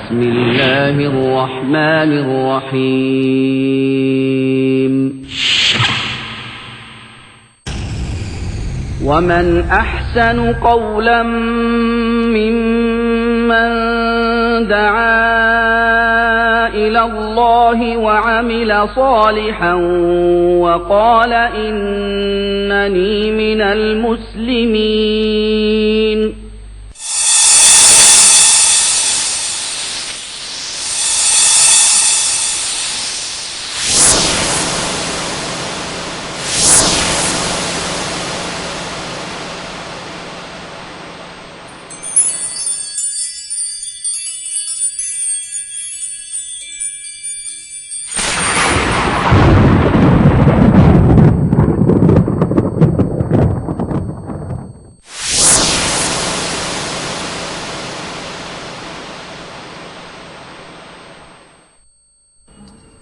بسم الله الرحمن الرحيم ومن أحسن قولا ممن دعا إلى الله وعمل صالحا وقال إنني من المسلمين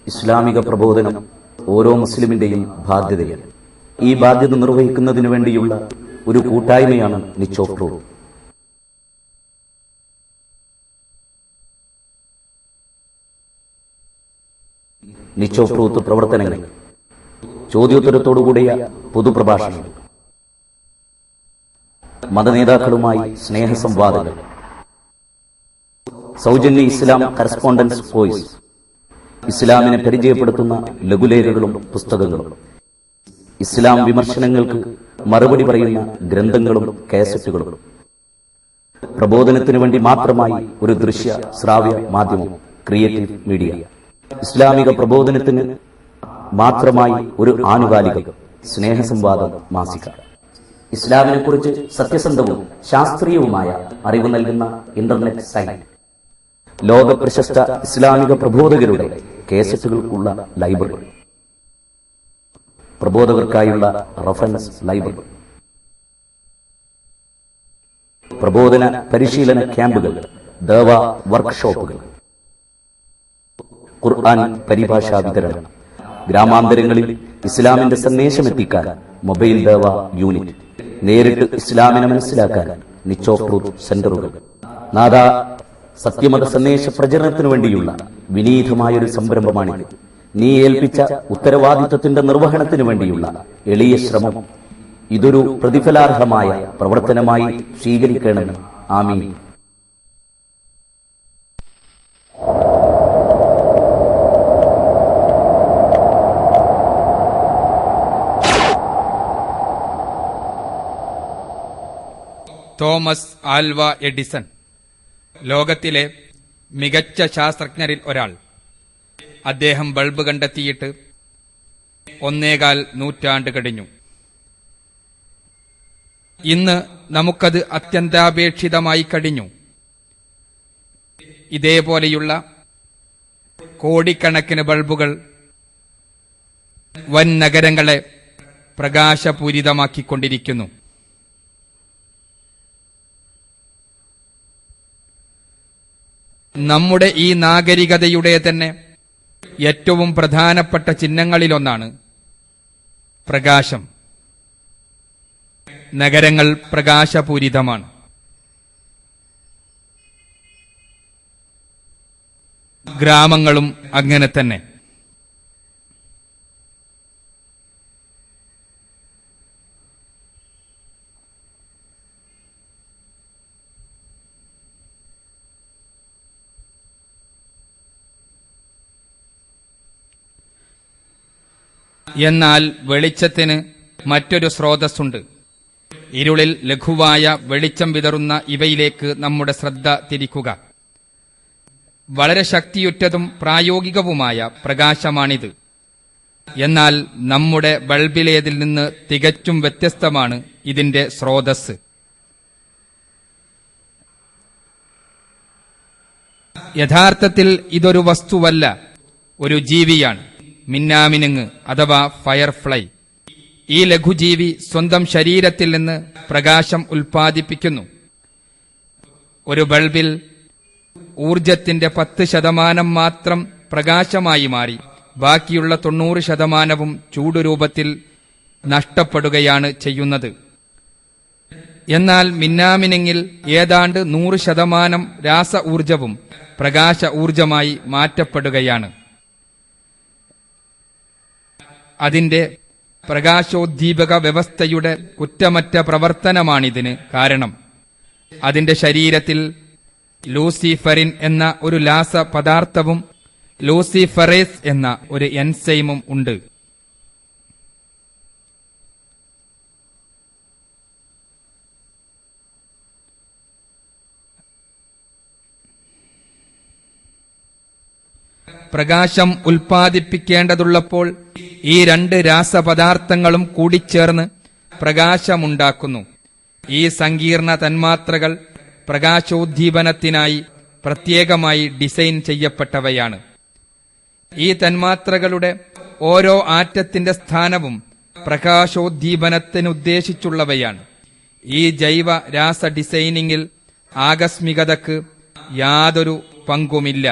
ഇസ്ലാമിക പ്രബോധനം ഓരോ മുസ്ലിമിന്റെയും ബാധ്യതയാണ്. ഈ ബാധ്യത നിർവഹിക്കുന്നതിനു വേണ്ടിയുള്ള ഒരു കൂട്ടായ്മയാണ് Niche of truth. Niche of truth പ്രവർത്തനങ്ങൾ, ചോദ്യോത്തരത്തോടുകൂടിയ പൊതുപ്രഭാഷണങ്ങൾ, മതനേതാക്കളുമായി സ്നേഹസംവാദങ്ങൾ, സൗജന്യ ഇസ്ലാം കറസ്പോണ്ടൻസ് കോഴ്സ്, ഇസ്ലാമിനെ പരിചയപ്പെടുത്തുന്ന ലഘുലേഖകളും പുസ്തകങ്ങളും, ഇസ്ലാം വിമർശനങ്ങൾക്ക് മറുപടി പറയുന്ന ഗ്രന്ഥങ്ങളും കാസറ്റുകളും, പ്രബോധനത്തിനു വേണ്ടി മാത്രമായി ഒരു ദൃശ്യ ശ്രാവ്യ മാധ്യമം ക്രിയേറ്റീവ് മീഡിയ, ഇസ്ലാമിക പ്രബോധനത്തിന് മാത്രമായി ഒരു ആനുകാലിക സ്നേഹസംവാദം മാസിക, ഇസ്ലാമിനെക്കുറിച്ച് സത്യസന്ധവും ശാസ്ത്രീയവുമായ അറിവ് നൽകുന്ന ഇന്റർനെറ്റ് സൈറ്റ്, ലോക പ്രശസ്ത ഇസ്ലാമിക പ്രബോധകരുടെ കേസറ്റുകൾക്കുള്ള ലൈബ്രറി, പ്രബോധകർക്കായുള്ള റഫറൻസ് ലൈബ്രറി, പ്രബോധന പരിശീലന ക്യാമ്പുകൾ, ദഅവ വർക്ക്ഷോപ്പുകൾ, ഖുർആൻ പരിഭാഷാ വിതരണം, ഗ്രാമാന്തരങ്ങളിൽ ഇസ്ലാമിന്റെ സന്ദേശമെത്തിക്കാൻ മൊബൈൽ ദഅവ യൂണിറ്റ്, നേരിട്ട് ഇസ്ലാമിനെ മനസ്സിലാക്കാൻ നിച്ച് ഓഫ് ട്രൂത്ത് സെന്ററുകൾ, നാദാ സത്യമത സന്ദേശ പ്രചരണത്തിനു വേണ്ടിയുള്ള വിനീതമായൊരു സംരംഭമാണിത്. നീ ഏൽപ്പിച്ച ഉത്തരവാദിത്വത്തിന്റെ നിർവഹണത്തിനു വേണ്ടിയുള്ള എളിയ ശ്രമം ഇതൊരു പ്രതിഫലാർഹമായ പ്രവർത്തനമായി സ്വീകരിക്കണം. ആമീൻ. തോമസ് ആൽവ എഡിസൺ ലോകത്തിലെ മികച്ച ശാസ്ത്രജ്ഞരിൽ ഒരാൾ. അദ്ദേഹം ബൾബ് കണ്ടെത്തിയിട്ട് 1.25 നൂറ്റാണ്ട് കഴിഞ്ഞു. ഇന്ന് നമുക്കത് അത്യന്താപേക്ഷിതമായി കഴിഞ്ഞു. ഇതേപോലെയുള്ള കോടിക്കണക്കിന് ബൾബുകൾ വൻ നഗരങ്ങളെ പ്രകാശപൂരിതമാക്കിക്കൊണ്ടിരിക്കുന്നു. നമ്മുടെ ഈ നാഗരികതയുടെ തന്നെ ഏറ്റവും പ്രധാനപ്പെട്ട ചിഹ്നങ്ങളിലൊന്നാണ് പ്രകാശം. നഗരങ്ങൾ പ്രകാശപൂരിതമാണ്. ഗ്രാമങ്ങളും അങ്ങനെ തന്നെ. എന്നാൽ വെളിച്ചത്തിന് മറ്റൊരു സ്രോതസ്സുണ്ട്. ഇരുളിൽ ലഘുവായ വെളിച്ചം വിതറുന്ന ഇവയിലേക്ക് നമ്മുടെ ശ്രദ്ധ തിരിക്കുക. വളരെ ശക്തിയുറ്റതും പ്രായോഗികവുമായ പ്രകാശമാണിത്. എന്നാൽ നമ്മുടെ ബൾബിലേതിൽ നിന്ന് തികച്ചും വ്യത്യസ്തമാണ് ഇതിന്റെ സ്രോതസ്. യഥാർത്ഥത്തിൽ ഇതൊരു വസ്തുവല്ല, ഒരു ജീവിയാണ്. മിന്നാമിനുങ്ങ് അഥവാ ഫയർഫ്ലൈ. ഈ ലഘുജീവി സ്വന്തം ശരീരത്തിൽ നിന്ന് പ്രകാശം ഉൽപ്പാദിപ്പിക്കുന്നു. ഒരു ബൾബിൽ ഊർജത്തിന്റെ 10% മാത്രം പ്രകാശമായി മാറി ബാക്കിയുള്ള 90% ചൂടുരൂപത്തിൽ നഷ്ടപ്പെടുകയാണ് ചെയ്യുന്നത്. എന്നാൽ മിന്നാമിനുങ്ങിൽ ഏതാണ്ട് 100% രാസ ഊർജവും പ്രകാശ ഊർജമായി മാറ്റപ്പെടുകയാണ്. അതിന്റെ പ്രകാശോദ്ദീപക വ്യവസ്ഥയുടെ കുറ്റമറ്റ പ്രവർത്തനമാണിതിന് കാരണം. അതിന്റെ ശരീരത്തിൽ ലൂസിഫറിൻ എന്ന ഒരു രാസപദാർത്ഥവും ലൂസിഫറേസ് എന്ന ഒരു എൻസൈമും ഉണ്ട്. പ്രകാശം ഉൽപ്പാദിപ്പിക്കേണ്ടതുള്ളപ്പോൾ ഈ രണ്ട് രാസപദാർത്ഥങ്ങളും കൂടിച്ചേർന്ന് പ്രകാശമുണ്ടാക്കുന്നു. ഈ സങ്കീർണ തന്മാത്രകൾ പ്രകാശോദ്ദീപനത്തിനായി പ്രത്യേകമായി ഡിസൈൻ ചെയ്യപ്പെട്ടവയാണ്. ഈ തന്മാത്രകളുടെ ഓരോ ആറ്റത്തിന്റെ സ്ഥാനവും പ്രകാശോദ്ദീപനത്തിനുദ്ദേശിച്ചുള്ളവയാണ്. ഈ ജൈവ രാസ ഡിസൈനിങ്ങിൽ ആകസ്മികതയ്ക്ക് യാതൊരു പങ്കുമില്ല.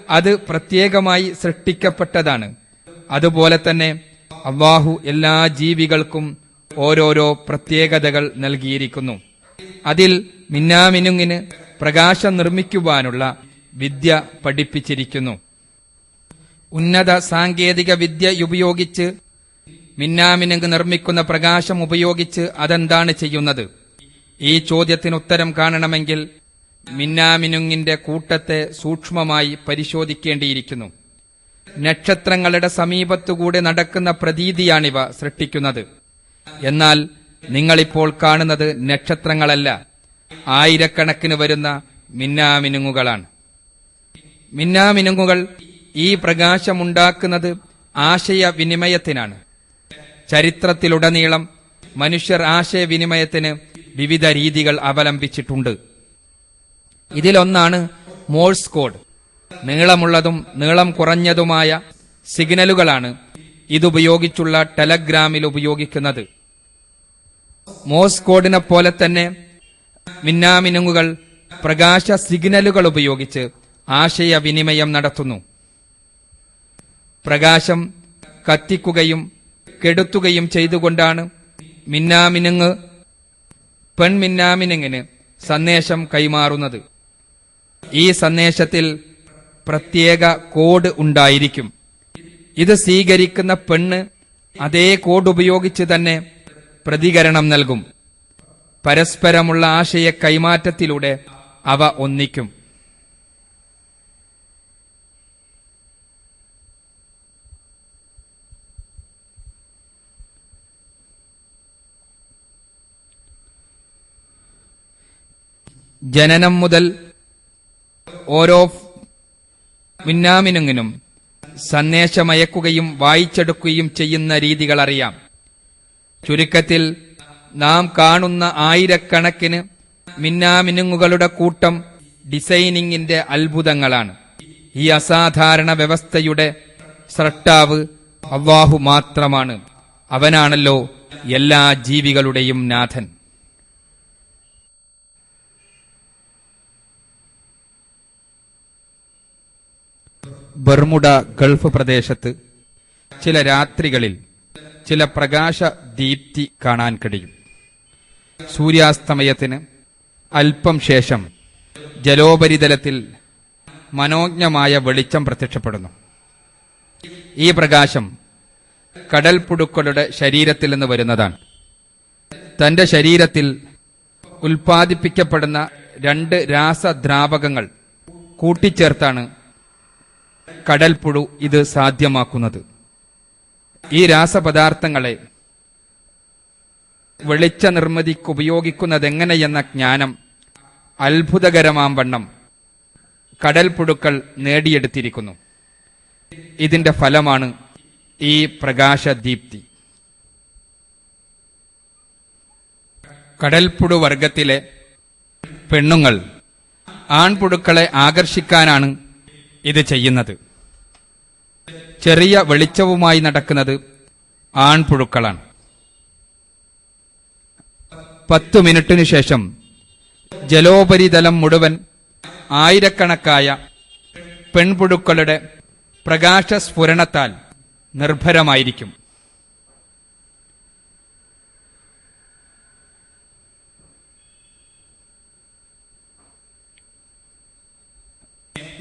അത് പ്രത്യേകമായി സൃഷ്ടിക്കപ്പെട്ടതാണ്. അതുപോലെ തന്നെ അല്ലാഹു എല്ലാ ജീവികൾക്കും ഓരോരോ പ്രത്യേകതകൾ നൽകിയിരിക്കുന്നു. അതിൽ മിന്നാമിനുങ്ങിന് പ്രകാശം നിർമ്മിക്കുവാനുള്ള വിദ്യ പഠിപ്പിച്ചിരിക്കുന്നു. ഉന്നത സാങ്കേതിക വിദ്യ ഉപയോഗിച്ച് മിന്നാമിനുങ്ങ് നിർമ്മിക്കുന്ന പ്രകാശം ഉപയോഗിച്ച് അതെന്താണ് ചെയ്യുന്നത്? ഈ ചോദ്യത്തിന് ഉത്തരം കാണണമെങ്കിൽ മിന്നാമിനുങ്ങിന്റെ കൂട്ടത്തെ സൂക്ഷ്മമായി പരിശോധിക്കേണ്ടിയിരിക്കുന്നു. നക്ഷത്രങ്ങളുടെ സമീപത്തുകൂടെ നടക്കുന്ന പ്രതീതിയാണിവ സൃഷ്ടിക്കുന്നത്. എന്നാൽ നിങ്ങളിപ്പോൾ കാണുന്നത് നക്ഷത്രങ്ങളല്ല, ആയിരക്കണക്കിന് വരുന്ന മിന്നാമിനുങ്ങുകളാണ്. മിന്നാമിനുങ്ങുകൾ ഈ പ്രകാശമുണ്ടാക്കുന്നത് ആശയവിനിമയത്തിനാണ്. ചരിത്രത്തിലുടനീളം മനുഷ്യർ ആശയവിനിമയത്തിന് വിവിധ രീതികൾ അവലംബിച്ചിട്ടുണ്ട്. ഇതിലൊന്നാണ് മോഴ്സ് കോഡ്. നീളമുള്ളതും നീളം കുറഞ്ഞതുമായ സിഗ്നലുകളാണ് ഇതുപയോഗിച്ചുള്ള ടെലഗ്രാമിൽ ഉപയോഗിക്കുന്നത്. മോഴ്സ് കോഡിനെ പോലെ തന്നെ മിന്നാമിനുങ്ങുകൾ പ്രകാശ സിഗ്നലുകൾ ഉപയോഗിച്ച് ആശയവിനിമയം നടത്തുന്നു. പ്രകാശം കത്തിക്കുകയും കെടുത്തുകയും ചെയ്തുകൊണ്ടാണ് മിന്നാമിനുങ്ങ് പെൺമിന്നാമിനുങ്ങിന് സന്ദേശം കൈമാറുന്നത്. ഈ സന്ദേശത്തിൽ പ്രത്യേക കോഡ് ഉണ്ടായിരിക്കും. ഇത് സ്വീകരിക്കുന്ന പെണ്ണ് അതേ കോഡ് ഉപയോഗിച്ച് തന്നെ പ്രതികരണം നൽകും. പരസ്പരമുള്ള ആശയ കൈമാറ്റത്തിലൂടെ അവ ഒന്നിക്കും. ജനനം മുതൽ ഓരോ മിന്നാമിനുങ്ങിനും സന്ദേശമയക്കുകയും വായിച്ചെടുക്കുകയും ചെയ്യുന്ന രീതികൾ അറിയാം. ചുരുക്കത്തിൽ നാം കാണുന്ന ആയിരക്കണക്കിന് മിന്നാമിനുങ്ങുകളുടെ കൂട്ടം ഡിസൈനിങ്ങിന്റെ അത്ഭുതങ്ങളാണ്. ഈ അസാധാരണ വ്യവസ്ഥയുടെ സ്രഷ്ടാവ് അല്ലാഹു മാത്രമാണ്. അവനാണല്ലോ എല്ലാ ജീവികളുടെയും നാഥൻ. ബർമുഡ ഗൾഫ് പ്രദേശത്ത് ചില രാത്രികളിൽ ചില പ്രകാശ ദീപ്തി കാണാൻ കഴിയും. സൂര്യാസ്തമയത്തിന് അല്പം ശേഷം ജലോപരിതലത്തിൽ മനോജ്ഞമായ വെളിച്ചം പ്രത്യക്ഷപ്പെടുന്നു. ഈ പ്രകാശം കടൽപ്പുഴുക്കളുടെ ശരീരത്തിൽ നിന്ന് വരുന്നതാണ്. തന്റെ ശരീരത്തിൽ ഉൽപ്പാദിപ്പിക്കപ്പെടുന്ന രണ്ട് രാസദ്രാവകങ്ങൾ കൂട്ടിച്ചേർത്താണ് കടൽപ്പുഴു ഇത് സാധ്യമാക്കുന്നത്. ഈ രാസപദാർത്ഥങ്ങളെ വെളിച്ച നിർമ്മിതിക്ക് ഉപയോഗിക്കുന്നതെങ്ങനെയെന്ന ജ്ഞാനം അത്ഭുതകരമാം വണ്ണം കടൽപ്പുഴുക്കൾ നേടിയെടുത്തിരിക്കുന്നു. ഇതിന്റെ ഫലമാണ് ഈ പ്രകാശദീപ്തി. കടൽപ്പുഴു വർഗത്തിലെ പെണ്ണുങ്ങൾ ആൺപുഴുക്കളെ ആകർഷിക്കാനാണ് ഇത് ചെയ്യുന്നത്. ചെറിയ വെളിച്ചവുമായി നടക്കുന്നത് ആൺപുഴുക്കളാണ്. 10 മിനിറ്റിനു ശേഷം ജലോപരിതലം മുഴുവൻ ആയിരക്കണക്കായ പെൺപുഴുക്കളുടെ പ്രകാശസ്ഫുരണത്താൽ നിർഭരമായിരിക്കും.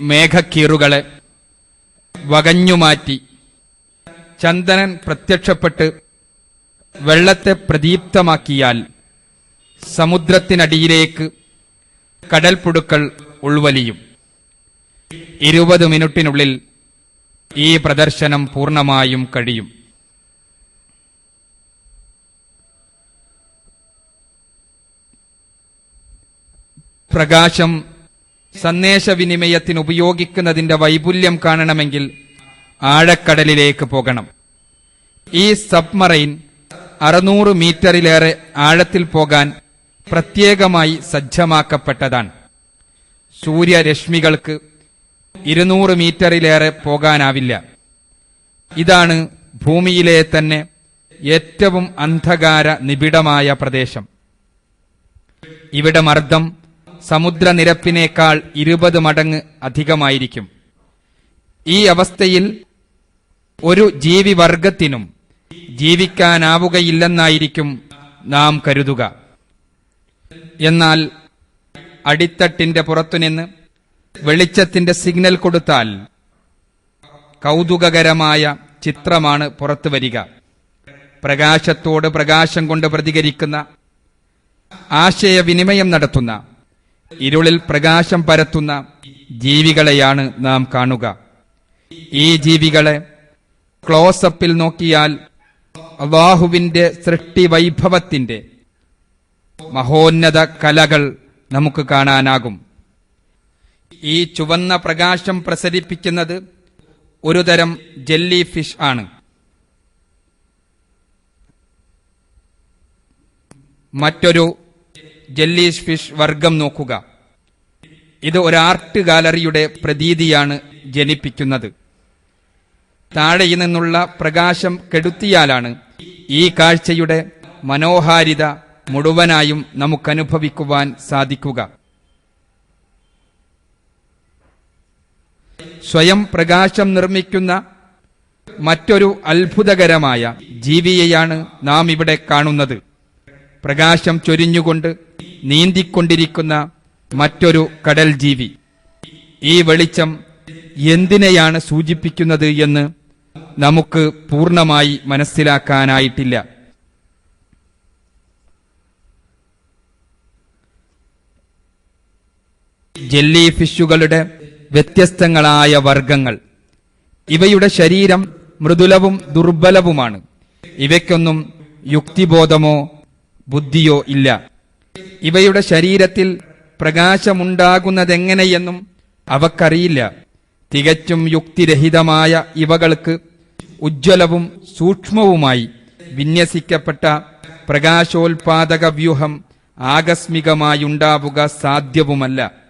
മേഘക്കീറുകളെ വകഞ്ഞുമാറ്റി ചന്ദ്രൻ പ്രത്യക്ഷപ്പെട്ട് വെള്ളത്തെ പ്രദീപ്തമാക്കിയാൽ സമുദ്രത്തിനടിയിലേക്ക് കടൽപ്പുഴുക്കൾ ഉൾവലിയും. 20 മിനിറ്റിനുള്ളിൽ ഈ പ്രദർശനം പൂർണ്ണമായും കഴിയും. പ്രകാശം സന്ദേശവിനിമയത്തിന് ഉപയോഗിക്കുന്നതിന്റെ വൈപുല്യം കാണണമെങ്കിൽ ആഴക്കടലിലേക്ക് പോകണം. ഈ സബ്മറൈൻ 600 മീറ്ററിലേറെ ആഴത്തിൽ പോകാൻ പ്രത്യേകമായി സജ്ജമാക്കപ്പെട്ടതാണ്. സൂര്യരശ്മികൾക്ക് 200 മീറ്ററിലേറെ പോകാനാവില്ല. ഇതാണ് ഭൂമിയിലെ തന്നെ ഏറ്റവും അന്ധകാര നിബിഡമായ പ്രദേശം. ഇവിടെ മർദ്ദം സമുദ്രനിരപ്പിനേക്കാൾ 20 മടങ്ങ് അധികമായിരിക്കും. ഈ അവസ്ഥയിൽ ഒരു ജീവിവർഗത്തിനും ജീവിക്കാനാവുകയില്ലെന്നായിരിക്കും നാം കരുതുക. എന്നാൽ അടിത്തട്ടിന്റെ പുറത്തുനിന്ന് വെളിച്ചത്തിന്റെ സിഗ്നൽ കൊടുത്താൽ കൗതുകകരമായ ചിത്രമാണ് പുറത്തു വരിക. പ്രകാശത്തോട് പ്രകാശം കൊണ്ട് പ്രതികരിക്കുന്ന, ആശയവിനിമയം നടത്തുന്ന, ഇരുളിൽ പ്രകാശം പരത്തുന്ന ജീവികളെയാണ് നാം കാണുക. ഈ ജീവികളെ ക്ലോസപ്പിൽ നോക്കിയാൽ അല്ലാഹുവിന്റെ സൃഷ്ടി വൈഭവത്തിന്റെ മഹോന്നത കലകൾ നമുക്ക് കാണാനാകും. ഈ ചുവന്ന പ്രകാശം പ്രസരിപ്പിക്കുന്നത് ഒരുതരം ജെല്ലി ഫിഷ് ആണ്. മറ്റൊരു ജെല്ലി ഫിഷ് വർഗം നോക്കുക. ഇത് ഒരു ആർട്ട് ഗാലറിയുടെ പ്രതീതിയാണ് ജനിപ്പിക്കുന്നത്. താഴെ നിന്നുള്ള പ്രകാശം കെടുത്തിയാലാണ് ഈ കാഴ്ചയുടെ മനോഹാരിത മുഴുവനായും നമുക്കനുഭവിക്കുവാൻ സാധിക്കുക. സ്വയം പ്രകാശം നിർമ്മിക്കുന്ന മറ്റൊരു അത്ഭുതകരമായ ജീവിയെയാണ് നാം ഇവിടെ കാണുന്നത്. പ്രകാശം ചൊരിഞ്ഞുകൊണ്ട് നീന്തിക്കൊണ്ടിരിക്കുന്ന മറ്റൊരു കടൽ ജീവി. ഈ വെളിച്ചം എന്തിനെയാണ് സൂചിപ്പിക്കുന്നത് എന്ന് നമുക്ക് പൂർണ്ണമായി മനസ്സിലാക്കാനായിട്ടില്ല. ജെല്ലി ഫിഷുകളുടെ വ്യത്യസ്തങ്ങളായ വർഗങ്ങൾ. ഇവയുടെ ശരീരം മൃദുലവും ദുർബലവുമാണ്. ഇവയ്ക്കൊന്നും യുക്തിബോധമോ ബുദ്ധിയോ ഇല്ല. ഇവയുടെ ശരീരത്തിൽ പ്രകാശമുണ്ടാകുന്നതെങ്ങനെയെന്നും അവക്കറിയില്ല. തികച്ചും യുക്തിരഹിതമായ ഇവകൾക്ക് ഉജ്ജ്വലവും സൂക്ഷ്മവുമായി വിന്യസിക്കപ്പെട്ട പ്രകാശോൽപാദക വ്യൂഹം ആകസ്മികമായുണ്ടാവുക സാധ്യവുമല്ല.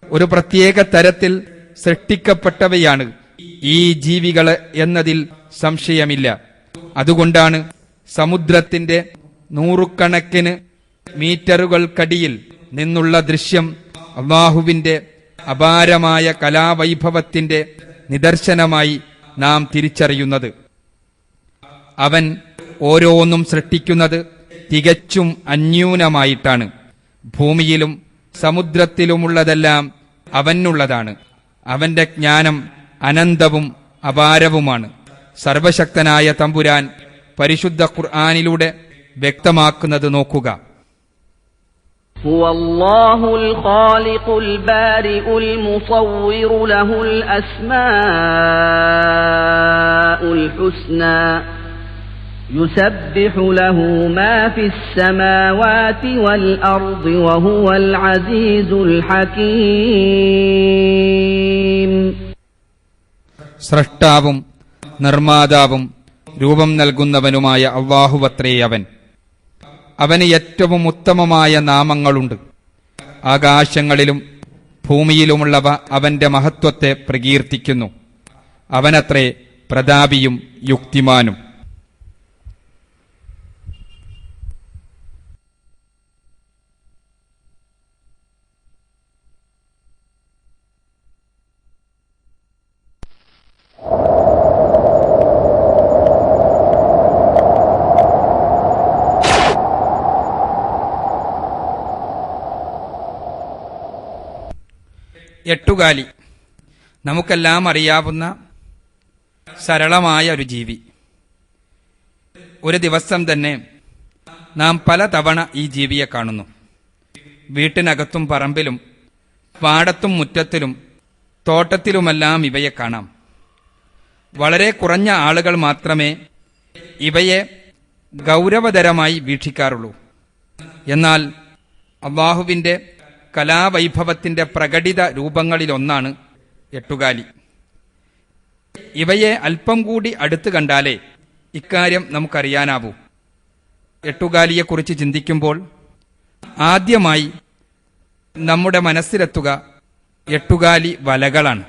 ഒരു പ്രത്യേക തരത്തിൽ സൃഷ്ടിക്കപ്പെട്ടവയാണ് ഈ ജീവികൾ എന്നതിൽ സംശയമില്ല. അതുകൊണ്ടാണ് സമുദ്രത്തിന്റെ നൂറുകണക്കിന് മീറ്ററുകൾക്കടിയിൽ നിന്നുള്ള ദൃശ്യം അല്ലാഹുവിന്റെ അപാരമായ കലാവൈഭവത്തിന്റെ നിദർശനമായി നാം തിരിച്ചറിയുന്നത്. അവൻ ഓരോന്നും സൃഷ്ടിക്കുന്നത് തികച്ചും അന്യൂനമായിട്ടാണ്. ഭൂമിയിലും സമുദ്രത്തിലുമുള്ളതെല്ലാം അവനുള്ളതാണ്. അവന്റെ ജ്ഞാനം അനന്തവും അപാരവുമാണ്. സർവശക്തനായ തമ്പുരാൻ പരിശുദ്ധ ഖുർആനിലൂടെ വ്യക്തമാക്കുന്നത് നോക്കുക. هو الله الخالق البارئ المصور له الأسماء الحسنى يسبح له ما في السماوات والأرض وهو العزيز الحكيم. സ്രഷ്ടാവും നിർമ്മാതാവും രൂപം നൽകുന്നവനുമായ അല്ലാഹുവത്രേ അവൻ. അവന് ഏറ്റവും ഉത്തമമായ നാമങ്ങളുണ്ട്. ആകാശങ്ങളിലും ഭൂമിയിലുമുള്ളവ അവന്റെ മഹത്വത്തെ പ്രകീർത്തിക്കുന്നു. അവനത്രേ പ്രതാപിയും യുക്തിമാനും. എട്ടുകാലി നമുക്കെല്ലാം അറിയാവുന്ന സരളമായ ഒരു ജീവി. ഒരു ദിവസം തന്നെ നാം പലതവണ ഈ ജീവിയെ കാണുന്നു. വീട്ടിനകത്തും പറമ്പിലും പാടത്തും മുറ്റത്തിലും തോട്ടത്തിലുമെല്ലാം ഇവയെ കാണാം. വളരെ കുറഞ്ഞ ആളുകൾ മാത്രമേ ഇവയെ ഗൗരവതരമായി വീക്ഷിക്കാറുള്ളൂ. എന്നാൽ അല്ലാഹുവിന്റെ കലാവൈഭവത്തിന്റെ പ്രകടിത രൂപങ്ങളിലൊന്നാണ് എട്ടുകാലി. ഇവയെ അല്പം കൂടി അടുത്ത് കണ്ടാലേ ഇക്കാര്യം നമുക്കറിയാനാവൂ. എട്ടുകാലിയെക്കുറിച്ച് ചിന്തിക്കുമ്പോൾ ആദ്യമായി നമ്മുടെ മനസ്സിലെത്തുക എട്ടുകാലി വലകളാണ്.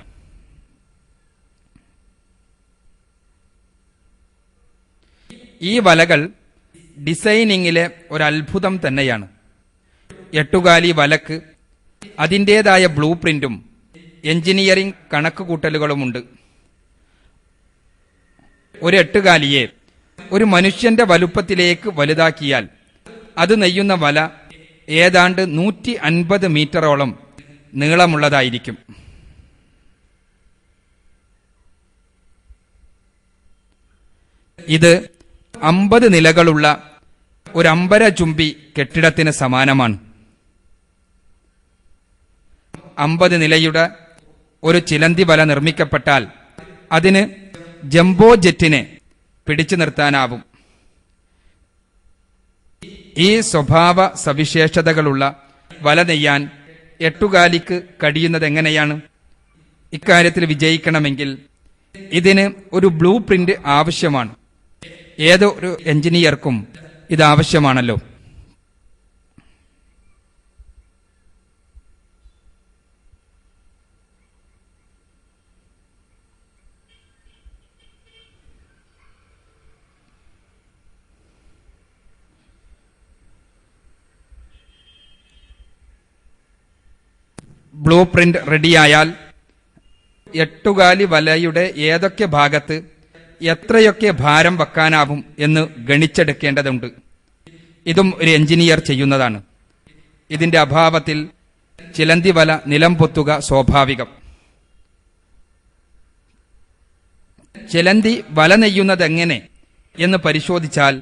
ഈ വലകൾ ഡിസൈനിങ്ങിലെ ഒരത്ഭുതം തന്നെയാണ്. എട്ടുകാലി വലക്ക് അതിൻ്റെതായ ബ്ലൂ പ്രിന്റും എഞ്ചിനീയറിംഗ് കണക്കുകൂട്ടലുകളുമുണ്ട്. ഒരു എട്ടുകാലിയെ ഒരു മനുഷ്യന്റെ വലുപ്പത്തിലേക്ക് വലുതാക്കിയാൽ അത് നെയ്യുന്ന വല ഏതാണ്ട് 150 മീറ്ററോളം നീളമുള്ളതായിരിക്കും. ഇത് 50 നിലകളുള്ള ഒരു അമ്പരചുംബി കെട്ടിടത്തിന് സമാനമാണ്. 50 നിലയുടെ ഒരു ചിലന്തി വല നിർമ്മിക്കപ്പെട്ടാൽ അതിന് ജംബോ ജെറ്റിനെ പിടിച്ചു നിർത്താനാവും. ഈ സ്വഭാവ സവിശേഷതകളുള്ള വല നെയ്യാൻ എട്ടുകാലിക്ക് കഴിയുന്നത് എങ്ങനെയാണ്? ഇക്കാര്യത്തിൽ വിജയിക്കണമെങ്കിൽ ഇതിന് ഒരു ബ്ലൂ പ്രിന്റ് ആവശ്യമാണ്. ഏതോ ഒരു എഞ്ചിനീയർക്കും ഇത് ആവശ്യമാണല്ലോ. ബ്ലൂ പ്രിന്റ് റെഡിയായാൽ എട്ടുകാലി വലയുടെ ഏതൊക്കെ ഭാഗത്ത് എത്രയൊക്കെ ഭാരം വെക്കാനാവും എന്ന് ഗണിച്ചെടുക്കേണ്ടതുണ്ട്. ഇതും ഒരു എഞ്ചിനീയർ ചെയ്യുന്നതാണ്. ഇതിന്റെ അഭാവത്തിൽ ചിലന്തി വല നിലം പൊത്തുക സ്വാഭാവികം. ചിലന്തി വല നെയ്യുന്നതെങ്ങനെ എന്ന് പരിശോധിച്ചാൽ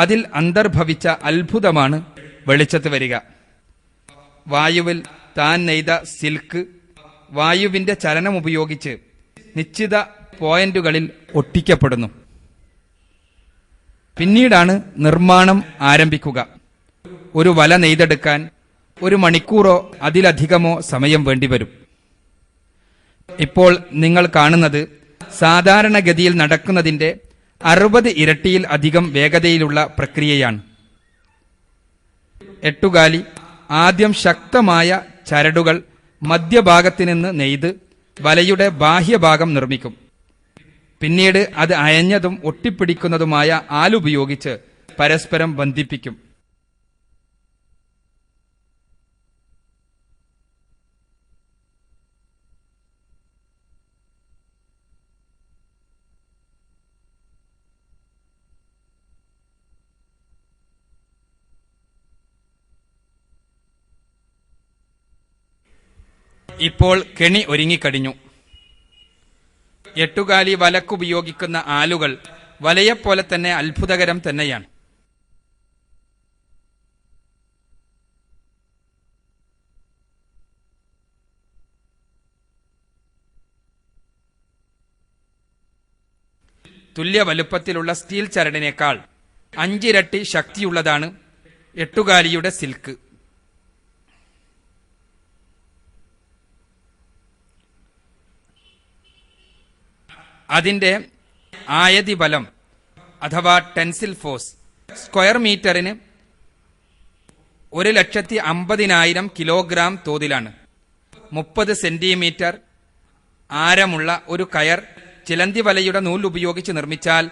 അതിൽ അന്തർഭവിച്ച അത്ഭുതമാണ് വെളിച്ചത്ത് വരിക. വായുവിൽ താൻ നെയ്ത സിൽക്ക് വായുവിന്റെ ചലനമുപയോഗിച്ച് നിശ്ചിത പോയിന്റുകളിൽ ഒട്ടിക്കപ്പെടുന്നു. പിന്നീടാണ് നിർമ്മാണം ആരംഭിക്കുക. ഒരു വല നെയ്തെടുക്കാൻ 1 മണിക്കൂറോ അതിലധികമോ സമയം വേണ്ടിവരും. ഇപ്പോൾ നിങ്ങൾ കാണുന്നത് സാധാരണഗതിയിൽ നടക്കുന്നതിന്റെ 60 ഇരട്ടിയിൽ അധികം വേഗതയിലുള്ള പ്രക്രിയയാണ്. എട്ടുകാലി ആദ്യം ശക്തമായ ചരടുകൾ മധ്യഭാഗത്ത് നിന്ന് നെയ്ത് വലയുടെ ബാഹ്യഭാഗം നിർമ്മിക്കും. പിന്നീട് അത് അയഞ്ഞതും ഒട്ടിപ്പിടിക്കുന്നതുമായ ആലുപയോഗിച്ച് പരസ്പരം ബന്ധിപ്പിക്കും. ഇപ്പോൾ കെണി ഒരുങ്ങിക്കഴിഞ്ഞു. എട്ടുകാലി വലക്കുപയോഗിക്കുന്ന ആലുകൾ വലയെപ്പോലെ തന്നെ അത്ഭുതകരം തന്നെയാണ്. തുല്യ വലുപ്പത്തിലുള്ള സ്റ്റീൽ ചരടിനേക്കാൾ 5 ഇരട്ടി ശക്തിയുള്ളതാണ് എട്ടുകാലിയുടെ സിൽക്ക്. അതിന്റെ ആയതി ബലം അഥവാ ടെൻസിൽ ഫോഴ്സ് സ്ക്വയർ മീറ്ററിന് 1,50,000 കിലോഗ്രാം തോതിലാണ്. 30 സെന്റിമീറ്റർ ആരമുള്ള ഒരു കയർ ചിലന്തി വലയുടെ നൂൽ ഉപയോഗിച്ച് നിർമ്മിച്ചാൽ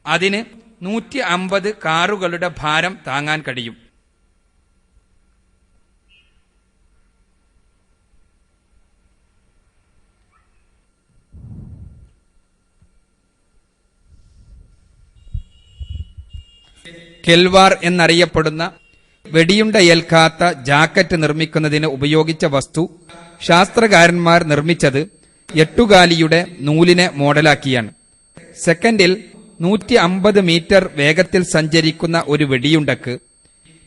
അതിന് 150 കാറുകളുടെ ഭാരം താങ്ങാൻ കഴിയും. കെൽവാർ എന്നറിയപ്പെടുന്ന വെടിയുണ്ട ഏൽക്കാത്ത ജാക്കറ്റ് നിർമ്മിക്കുന്നതിന് ഉപയോഗിച്ച വസ്തു ശാസ്ത്രകാരന്മാർ നിർമ്മിച്ചത് എട്ടുകാലിയുടെ നൂലിനെ മോഡലാക്കിയാണ്. സെക്കൻഡിൽ 150 മീറ്റർ വേഗത്തിൽ സഞ്ചരിക്കുന്ന ഒരു വെടിയുണ്ടക്ക്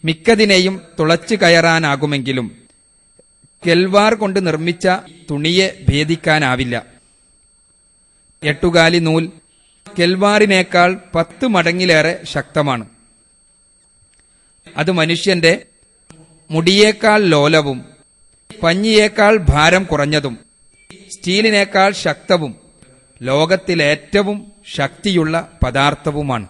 മിക്കതിനെയും തുളച്ചു കയറാനാകുമെങ്കിലും കെൽവാർ കൊണ്ട് നിർമ്മിച്ച തുണിയെ ഭേദിക്കാനാവില്ല. എട്ടുകാലി നൂൽ കെൽവാറിനേക്കാൾ 10 മടങ്ങിലേറെ ശക്തമാണ്. അത് മനുഷ്യന്റെ മുടിയേക്കാൾ ലോലവും പഞ്ഞിയേക്കാൾ ഭാരം കുറഞ്ഞതും സ്റ്റീലിനേക്കാൾ ശക്തവും ലോകത്തിലേറ്റവും ശക്തിയുള്ള പദാർത്ഥവുമാണ്.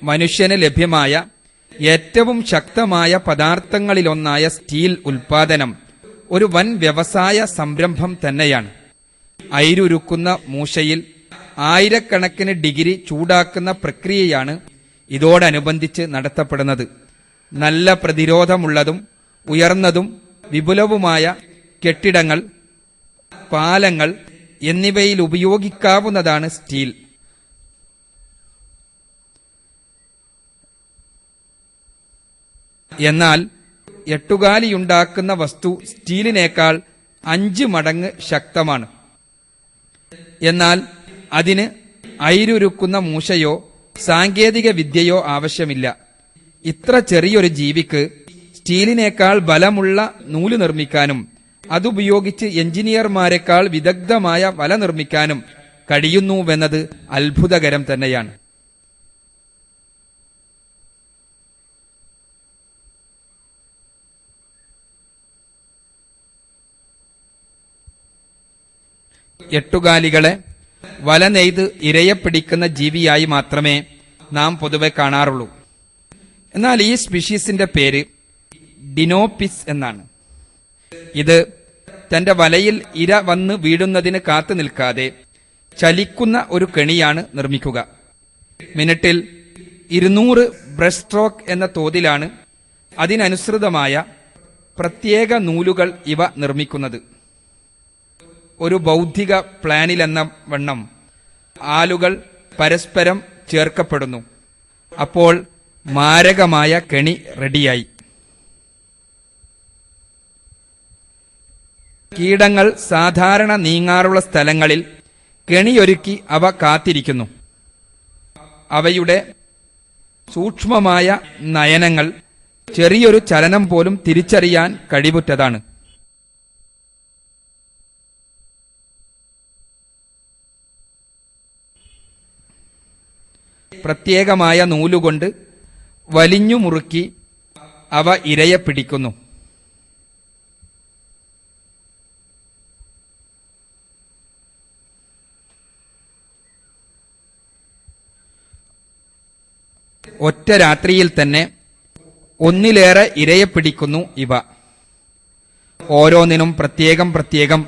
മനുഷ്യന് ലഭ്യമായ ഏറ്റവും ശക്തമായ പദാർത്ഥങ്ങളിലൊന്നായ സ്റ്റീൽ ഉൽപാദനം ഒരു വൻ വ്യവസായ സംരംഭം തന്നെയാണ്. അയിരുരുക്കുന്ന മൂശയിൽ ആയിരക്കണക്കിന് ഡിഗ്രി ചൂടാക്കുന്ന പ്രക്രിയയാണ് ഇതോടനുബന്ധിച്ച് നടത്തപ്പെടുന്നത്. നല്ല പ്രതിരോധമുള്ളതും ഉയർന്നതും വിപുലവുമായ കെട്ടിടങ്ങൾ, പാലങ്ങൾ എന്നിവയിൽ ഉപയോഗിക്കാവുന്നതാണ് സ്റ്റീൽ. എന്നാൽ എട്ടുകാലിയുണ്ടാക്കുന്ന വസ്തു സ്റ്റീലിനേക്കാൾ 5 മടങ്ങ് ശക്തമാണ്. എന്നാൽ അതിന് അയിരുരുക്കുന്ന മൂശയോ സാങ്കേതിക വിദ്യയോ ആവശ്യമില്ല. ഇത്ര ചെറിയൊരു ജീവിക്ക് സ്റ്റീലിനേക്കാൾ ബലമുള്ള നൂല് നിർമ്മിക്കാനും അതുപയോഗിച്ച് എഞ്ചിനീയർമാരെക്കാൾ വിദഗ്ധമായ വല നിർമ്മിക്കാനും കഴിയുന്നുവെന്നത് അത്ഭുതകരം തന്നെയാണ്. എട്ടുകാലികളെ വല നെയ്ത് ഇരയെ പിടിക്കുന്ന ജീവിയായി മാത്രമേ നാം പൊതുവെ കാണാറുള്ളൂ. എന്നാൽ ഈ സ്പീഷീസിന്റെ പേര് ഡിനോപിസ് എന്നാണ്. ഇത് തന്റെ വലയിൽ ഇര വന്ന് വീഴുന്നതിന് കാത്തു നിൽക്കാതെ ചലിക്കുന്ന ഒരു കെണിയാണ് നിർമ്മിക്കുക. മിനിറ്റിൽ 200 ബ്രസ്റ്റ് സ്ട്രോക്ക് എന്ന തോതിലാണ് അതിനനുസൃതമായ പ്രത്യേക നൂലുകൾ ഇവ നിർമ്മിക്കുന്നത്. ഒരു ബൗദ്ധിക പ്ലാനിലെന്ന വണ്ണം ആലുകൾ പരസ്പരം ചേർക്കപ്പെടുന്നു. അപ്പോൾ മാരകമായ കെണി റെഡിയായി. കീടങ്ങൾ സാധാരണ നീങ്ങാറുള്ള സ്ഥലങ്ങളിൽ കെണിയൊരുക്കി അവ കാത്തിരിക്കുന്നു. അവയുടെ സൂക്ഷ്മമായ നയനങ്ങൾ ചെറിയൊരു ചലനം പോലും തിരിച്ചറിയാൻ കഴിവുറ്റതാണ്. പ്രത്യേകമായ നൂലുകൊണ്ട് വലിഞ്ഞു മുറുക്കി അവ ഇരയെ പിടിക്കുന്നു. ഒറ്റ രാത്രിയിൽ തന്നെ ഒന്നിലേറെ ഇരയെ പിടിക്കുന്നു ഇവ. ഓരോന്നിനും പ്രത്യേകം പ്രത്യേകം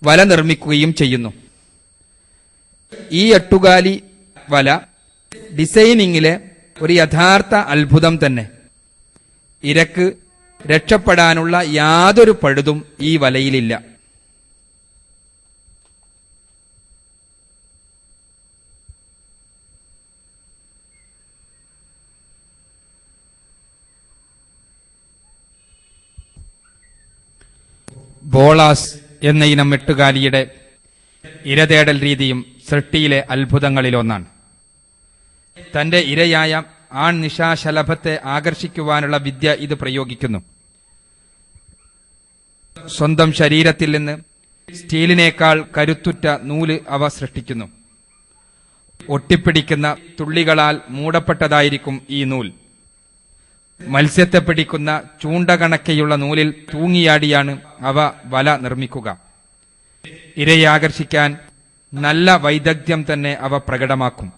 വല നിർമ്മിക്കുകയും ചെയ്യുന്നു. ഈ എട്ടുകാലി വല ഡിസൈനിങ്ങിലെ ഒരു യഥാർത്ഥ അത്ഭുതം തന്നെ. ഇരക്ക് രക്ഷപ്പെടാനുള്ള യാതൊരു പഴുതും ഈ വലയിലില്ല. ബോളാസ് എന്ന ഇനം എട്ടുകാലിയുടെ ഇരതേടൽ രീതിയും സൃഷ്ടിയിലെ അത്ഭുതങ്ങളിലൊന്നാണ്. തന്റെ ഇരയായ ആൺ നിശാശലഭത്തെ ആകർഷിക്കുവാനുള്ള വിദ്യ ഇത് പ്രയോഗിക്കുന്നു. സ്വന്തം ശരീരത്തിൽ നിന്ന് സ്റ്റീലിനേക്കാൾ കരുത്തുറ്റ നൂല് അവ സൃഷ്ടിക്കുന്നു. ഒട്ടിപ്പിടിക്കുന്ന തുള്ളികളാൽ മൂടപ്പെട്ടതായിരിക്കും ഈ നൂൽ. മത്സ്യത്തെ പിടിക്കുന്ന ചൂണ്ട കണക്കെയുള്ള നൂലിൽ തൂങ്ങിയാടിയാണ് അവ വല നിർമ്മിക്കുക. ഇരയെ ആകർഷിക്കാൻ നല്ല വൈദഗ്ധ്യം തന്നെ അവ പ്രകടമാക്കും.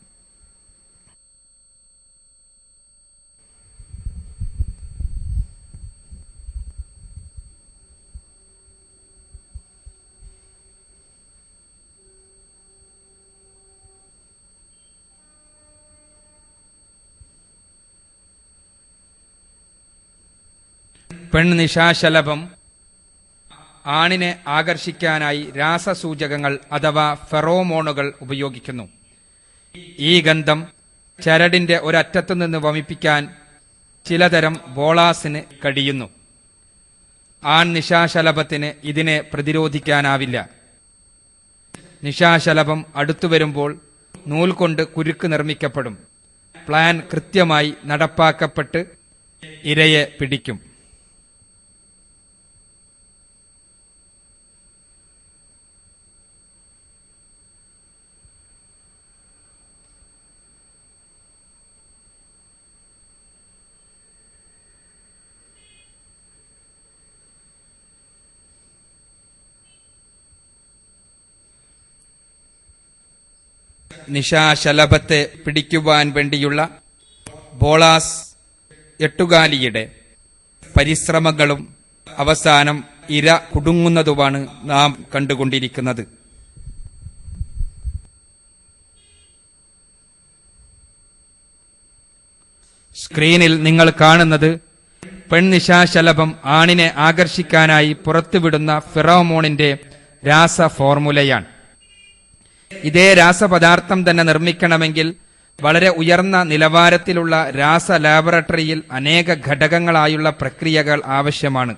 പെൺനിശാശലഭം ആണിനെ ആകർഷിക്കാനായി രാസസൂചകങ്ങൾ അഥവാ ഫെറോമോണുകൾ ഉപയോഗിക്കുന്നു. ഈ ഗന്ധം ചരടിന്റെ ഒരറ്റത്തു നിന്ന് വമിപ്പിക്കാൻ ചിലതരം ബോളാസിന് കഴിയുന്നു. ആൺ നിശാശലഭത്തിന് ഇതിനെ പ്രതിരോധിക്കാനാവില്ല. നിശാശലഭം അടുത്തുവരുമ്പോൾ നൂൽ കൊണ്ട് കുരുക്ക് നിർമ്മിക്കപ്പെടും. പ്ലാൻ കൃത്യമായി നടപ്പാക്കപ്പെട്ട് ഇരയെ പിടിക്കും. നിശാശലഭത്തെ പിടിക്കുവാൻ വേണ്ടിയുള്ള ബോളാസ് എട്ടുകാലിയുടെ പരിശ്രമങ്ങളും അവസാനം ഇര കുടുങ്ങുന്നതുമാണ് നാം കണ്ടുകൊണ്ടിരിക്കുന്നത്. സ്ക്രീനിൽ നിങ്ങൾ കാണുന്നത് പെൺനിശാശലഭം ആണിനെ ആകർഷിക്കാനായി പുറത്തുവിടുന്ന ഫിറോമോണിന്റെ രാസ ഫോർമുലയാണ്. ഇതേ രാസപദാർത്ഥം തന്നെ നിർമ്മിക്കണമെങ്കിൽ വളരെ ഉയർന്ന നിലവാരത്തിലുള്ള രാസ ലാബറട്ടറിയിൽ അനേക ഘടകങ്ങളായുള്ള പ്രക്രിയകൾ ആവശ്യമാണ്.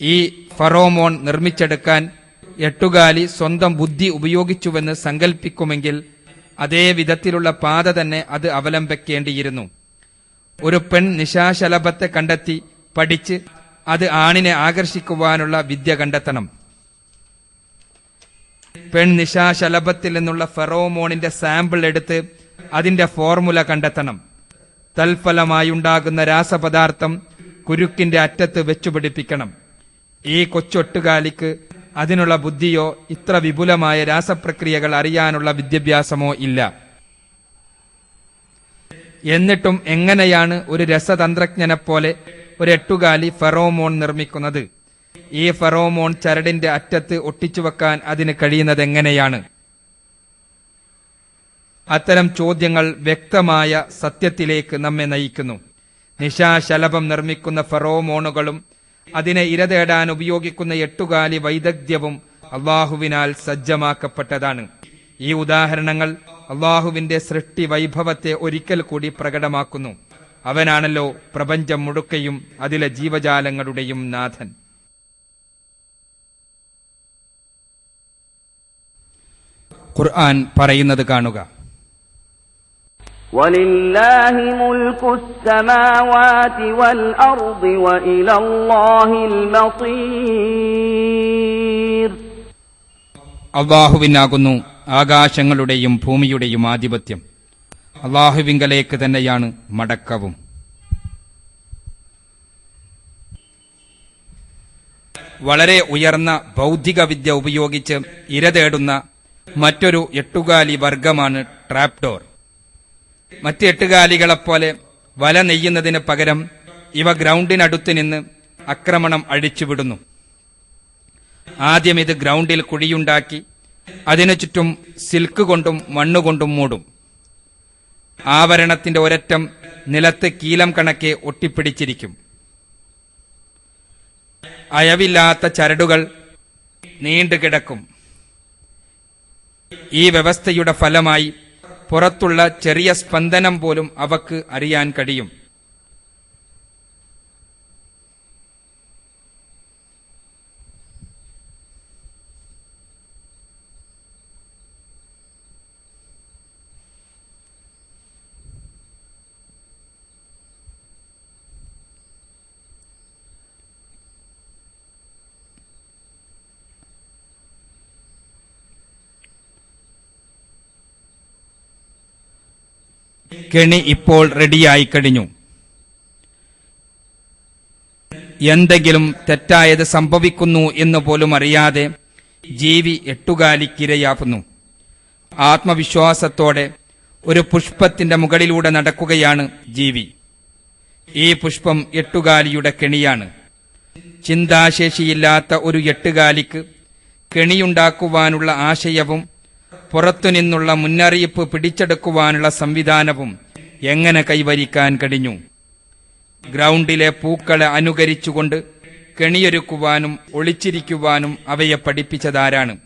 ഈ ഫെറോമോൺ നിർമ്മിച്ചെടുക്കാൻ എട്ടുകാലി സ്വന്തം ബുദ്ധി ഉപയോഗിച്ചുവെന്ന് സങ്കൽപ്പിക്കുമെങ്കിൽ അതേ വിധത്തിലുള്ള പാത തന്നെ അത് അവലംബിക്കേണ്ടിയിരുന്നു. ഒരു പെൺ നിശാശലഭത്തെ കണ്ടെത്തി പഠിച്ച് അത് ആണിനെ ആകർഷിക്കുവാനുള്ള വിദ്യ കണ്ടെത്തണം. പെൺ നിശാശലഭത്തിൽ നിന്നുള്ള ഫെറോമോണിന്റെ സാമ്പിൾ എടുത്ത് അതിന്റെ ഫോർമുല കണ്ടെത്തണം. തൽഫലമായുണ്ടാകുന്ന രാസപദാർത്ഥം കുരുക്കിന്റെ അറ്റത്ത് വെച്ചുപിടിപ്പിക്കണം. ഈ കൊച്ചൊട്ടുകാലിക്ക് അതിനുള്ള ബുദ്ധിയോ ഇത്ര വിപുലമായ രാസപ്രക്രിയകൾ അറിയാനുള്ള വിദ്യാഭ്യാസമോ ഇല്ല. എന്നിട്ടും എങ്ങനെയാണ് ഒരു രസതന്ത്രജ്ഞനെപ്പോലെ ഒരു എട്ടുകാലി ഫെറോമോൺ നിർമ്മിക്കുന്നത്? ഈ ഫെറോമോൺ ചരടിന്റെ അറ്റത്ത് ഒട്ടിച്ചുവെക്കാൻ അതിന് കഴിയുന്നത് എങ്ങനെയാണ്? അത്തരം ചോദ്യങ്ങൾ വ്യക്തമായ സത്യത്തിലേക്ക് നമ്മെ നയിക്കുന്നു. നിശാശലഭം നിർമ്മിക്കുന്ന ഫെറോമോണുകളും അതിനെ ഇരതേടാൻ ഉപയോഗിക്കുന്ന എട്ടുകാലി വൈദഗ്ധ്യവും അള്ളാഹുവിനാൽ സജ്ജമാക്കപ്പെട്ടതാണ്. ഈ ഉദാഹരണങ്ങൾ അള്ളാഹുവിന്റെ സൃഷ്ടി വൈഭവത്തെ ഒരിക്കൽ കൂടി പ്രകടമാക്കുന്നു. അവനാണല്ലോ പ്രപഞ്ചം മുഴുക്കയും അതിലെ ജീവജാലങ്ങളുടെയും നാഥൻ. ഖുർആൻ പറയുന്നത് കാണുക. وَلِلَّهِ مُلْكُ السَّمَاوَاتِ وَالْأَرْضِ وَإِلَى اللَّهِ الْمَصِيرُ. അള്ളാഹുവിനാകുന്നു ആകാശങ്ങളുടെയും ഭൂമിയുടെയും ആധിപത്യം. അള്ളാഹുവിങ്കലേക്ക് തന്നെയാണ് മടക്കവും. വളരെ ഉയർന്ന ഭൗതിക വിദ്യ ഉപയോഗിച്ച് ഇരതേടുന്ന മറ്റൊരു എട്ടുകാലി വർഗമാണ് ട്രാപ്ഡോർ. മറ്റ് എട്ടുകാലികളെപ്പോലെ വല നെയ്യുന്നതിന് പകരം ഇവ ഗ്രൗണ്ടിനടുത്ത് നിന്ന് ആക്രമണം അഴിച്ചുവിടുന്നു. ആദ്യം ഇത് ഗ്രൗണ്ടിൽ കുഴിയുണ്ടാക്കി അതിനു ചുറ്റും സിൽക്ക് കൊണ്ടും മണ്ണുകൊണ്ടും മൂടും. ആവരണത്തിന്റെ ഒരറ്റം നിലത്ത് കീലം കണക്കെ ഒട്ടിപ്പിടിച്ചിരിക്കും. അയവില്ലാത്ത ചരടുകൾ നീണ്ടുകിടക്കും. ഈ വ്യവസ്ഥയുടെ ഫലമായി പുറത്തുള്ള ചെറിയ സ്പന്ദനം പോലും അവക്ക് അറിയാൻ കഴിയും. കെണി ഇപ്പോൾ റെഡിയായി കഴിഞ്ഞു. എന്തെങ്കിലും തെറ്റായത് സംഭവിക്കുന്നു എന്ന് പോലും അറിയാതെ ജീവി എട്ടുകാലിക്കിരയാവുന്നു. ആത്മവിശ്വാസത്തോടെ ഒരു പുഷ്പത്തിന്റെ മുകളിലൂടെ നടക്കുകയാണ് ജീവി. ഈ പുഷ്പം എട്ടുകാലിയുടെ കെണിയാണ്. ചിന്താശേഷിയില്ലാത്ത ഒരു എട്ടുകാലിക്ക് കെണിയുണ്ടാക്കുവാനുള്ള ആശയവും പുറത്തുനിന്നുള്ള മുന്നറിയിപ്പ് പിടിച്ചെടുക്കുവാനുള്ള സംവിധാനവും എങ്ങനെ കൈവരിക്കാൻ കഴിഞ്ഞു? ഗ്രൗണ്ടിലെ പൂക്കളെ അനുകരിച്ചുകൊണ്ട് കെണിയൊരുക്കുവാനും ഒളിച്ചിരിക്കുവാനും അവയെ പഠിപ്പിച്ചതാരാണ്?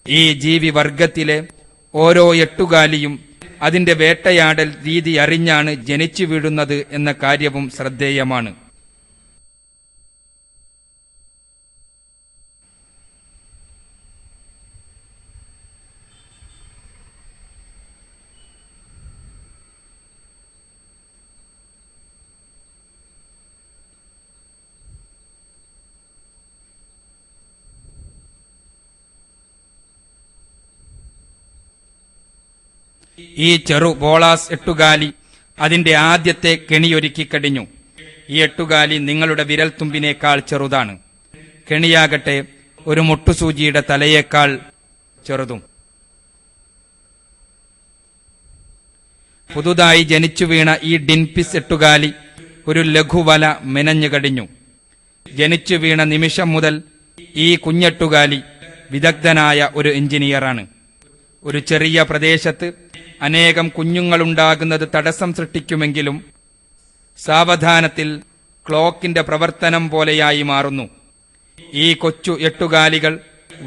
ഈ ജീവിവർഗത്തിലെ ഓരോ എട്ടുകാലിയും അതിന്റെ വേട്ടയാടൽ രീതി അറിഞ്ഞാണ് ജനിച്ചു വീഴുന്നത് എന്ന കാര്യവും ശ്രദ്ധേയമാണ്. ഈ ചെറു ബോളാസ് എട്ടുകാലി അതിന്റെ ആദ്യത്തെ കെണിയൊരുക്കി കഴിഞ്ഞു. ഈ എട്ടുകാലി നിങ്ങളുടെ വിരൽത്തുമ്പിനേക്കാൾ ചെറുതാണ്. കെണിയാകട്ടെ ഒരു മുട്ടുസൂചിയുടെ തലയേക്കാൾ ചെറുതും. പുതുതായി ജനിച്ചു വീണ ഈ ഡിൻപിസ് എട്ടുകാലി ഒരു ലഘുവല മെനഞ്ഞു കഴിഞ്ഞു. ജനിച്ചു വീണ നിമിഷം മുതൽ ഈ കുഞ്ഞെട്ടുകാലി വിദഗ്ധനായ ഒരു എഞ്ചിനീയറാണ്. ഒരു ചെറിയ പ്രദേശത്ത് അനേകം കുഞ്ഞുങ്ങളുണ്ടാകുന്നത് തടസ്സം സൃഷ്ടിക്കുമെങ്കിലും സാവധാനത്തിൽ ക്ലോക്കിന്റെ പ്രവർത്തനം പോലെയായി മാറുന്നു. ഈ കൊച്ചു എട്ടുകാലികൾ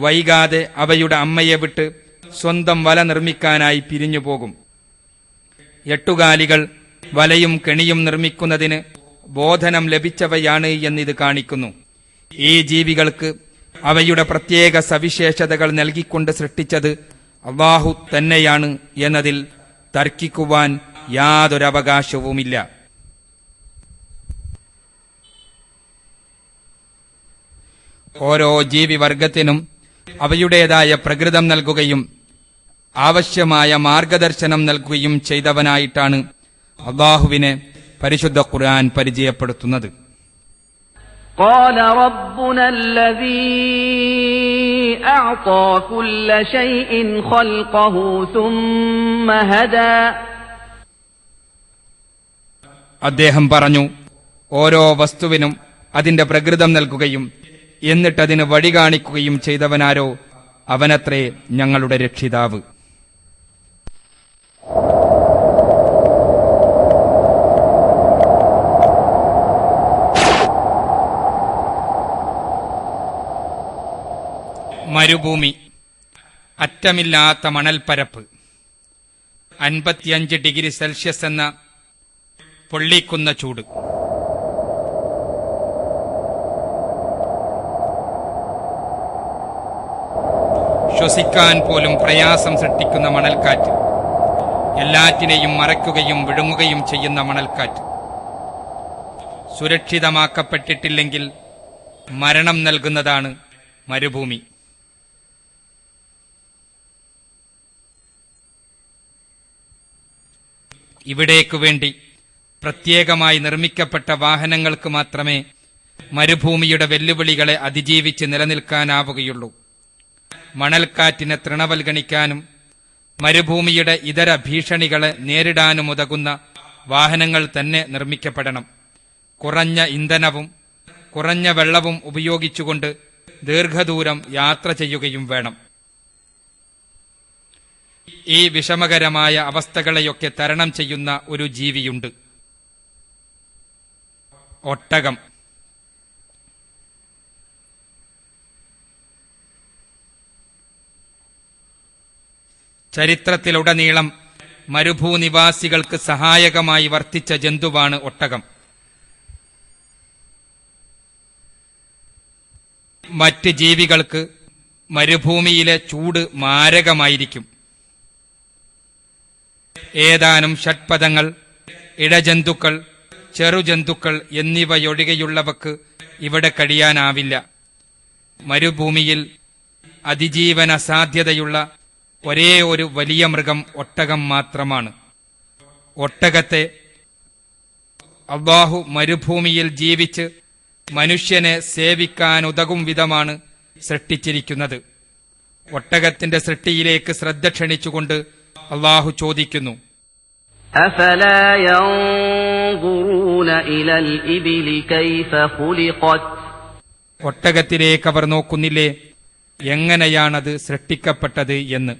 വൈകാതെ അവയുടെ അമ്മയെ വിട്ട് സ്വന്തം വല നിർമ്മിക്കാനായി പിരിഞ്ഞുപോകും. എട്ടുകാലികൾ വലയും കെണിയും നിർമ്മിക്കുന്നതിന് ബോധനം ലഭിച്ചവയാണ് എന്നിത് കാണിക്കുന്നു. ഈ ജീവികൾക്ക് അവയുടെ പ്രത്യേക സവിശേഷതകൾ നൽകിക്കൊണ്ട് സൃഷ്ടിച്ചത് അല്ലാഹു തന്നെയാണ് എന്നതിൽ തർക്കിക്കുവാൻ യാതൊരവകാശവുമില്ല. ഓരോ ജീവിവർഗത്തിനും അവയുടേതായ പ്രകൃതം നൽകുകയും ആവശ്യമായ മാർഗദർശനം നൽകുകയും ചെയ്തവനായിട്ടാണ് അല്ലാഹുവിനെ പരിശുദ്ധ ഖുർആൻ പരിചയപ്പെടുത്തുന്നത്. قال ربنا الذي أعطى كل شيء خلقه ثم هدى അദ്ദേഹം പറഞ്ഞു, ഓരോ വസ്തുവിനും അതിന്റെ പ്രകൃതം നൽകുകയും എന്നിട്ടതിന് വഴി കാണിക്കുകയും ചെയ്തവനാരോ അവനത്രേ ഞങ്ങളുടെ രക്ഷിതാവ്. മരുഭൂമി, അറ്റമില്ലാത്ത മണൽപ്പരപ്പ്, 55 ഡിഗ്രി സെൽഷ്യസ് എന്ന പൊള്ളിക്കുന്ന ചൂട്. ശ്വസിക്കാൻ പോലും പ്രയാസം സൃഷ്ടിക്കുന്ന മണൽക്കാറ്റ്, എല്ലാറ്റിനെയും മറയ്ക്കുകയും വിഴുങ്ങുകയും ചെയ്യുന്ന മണൽക്കാറ്റ്. സുരക്ഷിതമാക്കപ്പെട്ടിട്ടില്ലെങ്കിൽ മരണം നൽകുന്നതാണ് മരുഭൂമി. ഇവിടേക്കു വേണ്ടി പ്രത്യേകമായി നിർമ്മിക്കപ്പെട്ട വാഹനങ്ങൾക്ക് മാത്രമേ മരുഭൂമിയുടെ വെല്ലുവിളികളെ അതിജീവിച്ച് നിലനിൽക്കാനാവുകയുള്ളൂ. മണൽക്കാറ്റിനെ തൃണവൽഗണിക്കാനും മരുഭൂമിയുടെ ഇതര ഭീഷണികളെ നേരിടാനുമുതകുന്ന വാഹനങ്ങൾ തന്നെ നിർമ്മിക്കപ്പെടണം. കുറഞ്ഞ ഇന്ധനവും കുറഞ്ഞ വെള്ളവും ഉപയോഗിച്ചുകൊണ്ട് ദീർഘദൂരം യാത്ര ചെയ്യുകയും വേണം. ഈ വിഷമകരമായ അവസ്ഥകളെയൊക്കെ തരണം ചെയ്യുന്ന ഒരു ജീവിയുണ്ട്, ഒട്ടകം. ചരിത്രത്തിലുടനീളം മരുഭൂനിവാസികൾക്ക് സഹായകമായി വർത്തിച്ച ജന്തുവാണ് ഒട്ടകം. മറ്റ് ജീവികൾക്ക് മരുഭൂമിയിലെ ചൂട് മാരകമായിരിക്കും. ഏതാനും ഷഡ്പദങ്ങൾ, ഇഴജന്തുക്കൾ, ചെറുജന്തുക്കൾ എന്നിവയൊഴികെയുള്ളവക്ക് ഇവിടെ കഴിയാനാവില്ല. മരുഭൂമിയിൽ അതിജീവന സാധ്യതയുള്ള ഒരേ ഒരു വലിയ മൃഗം ഒട്ടകം മാത്രമാണ്. ഒട്ടകത്തെ അല്ലാഹു മരുഭൂമിയിൽ ജീവിച്ച് മനുഷ്യനെ സേവിക്കാനുതകും വിധമാണ് സൃഷ്ടിച്ചിരിക്കുന്നത്. ഒട്ടകത്തിന്റെ സൃഷ്ടിയിലേക്ക് ശ്രദ്ധ ക്ഷണിച്ചുകൊണ്ട് അല്ലാഹു ചോദിക്കുന്നു, أفلا ينظرون إلى الإبل كيف خلقت ഒട്ടകത്തിലേക്ക് അവർ നോക്കുന്നില്ലേ എങ്ങനെയാണത് സൃഷ്ടിക്കപ്പെട്ടത് എന്ന്.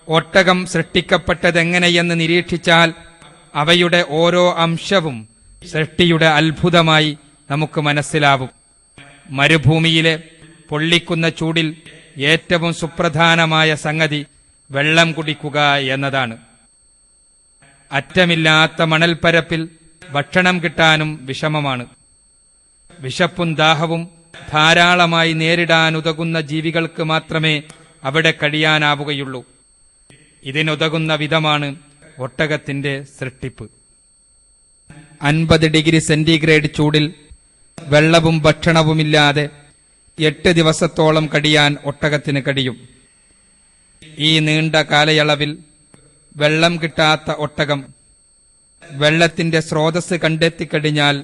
ഒട്ടകം സൃഷ്ടിക്കപ്പെട്ടതെങ്ങനെയെന്ന് നിരീക്ഷിച്ചാൽ അവയുടെ ഓരോ അംശവും സൃഷ്ടിയുടെ അത്ഭുതമായി നമുക്ക് മനസ്സിലാവും. മരുഭൂമിയിലെ പൊള്ളിക്കുന്ന ചൂടിൽ ഏറ്റവും സുപ്രധാനമായ സംഗതി വെള്ളം കുടിക്കുക എന്നതാണ്. അറ്റമില്ലാത്ത മണൽപ്പരപ്പിൽ ഭക്ഷണം കിട്ടാനും വിഷമമാണ്. വിശപ്പും ദാഹവും ധാരാളമായി നേരിടാനുതകുന്ന ജീവികൾക്ക് മാത്രമേ അവിടെ കഴിയാനാവുകയുള്ളൂ. ഇതിനുതകുന്ന വിധമാണ് ഒട്ടകത്തിന്റെ സൃഷ്ടിപ്പ്. 50 ഡിഗ്രി സെന്റിഗ്രേഡ് ചൂടിൽ വെള്ളവും ഭക്ഷണവുമില്ലാതെ 8 ദിവസത്തോളം കഴിയാൻ ഒട്ടകത്തിന് കഴിയും. ഈ നീണ്ട കാലയളവിൽ വെള്ളം കിട്ടാത്ത ഒട്ടകം വെള്ളത്തിന്റെ സ്രോതസ് കണ്ടെത്തിക്കഴിഞ്ഞാൽ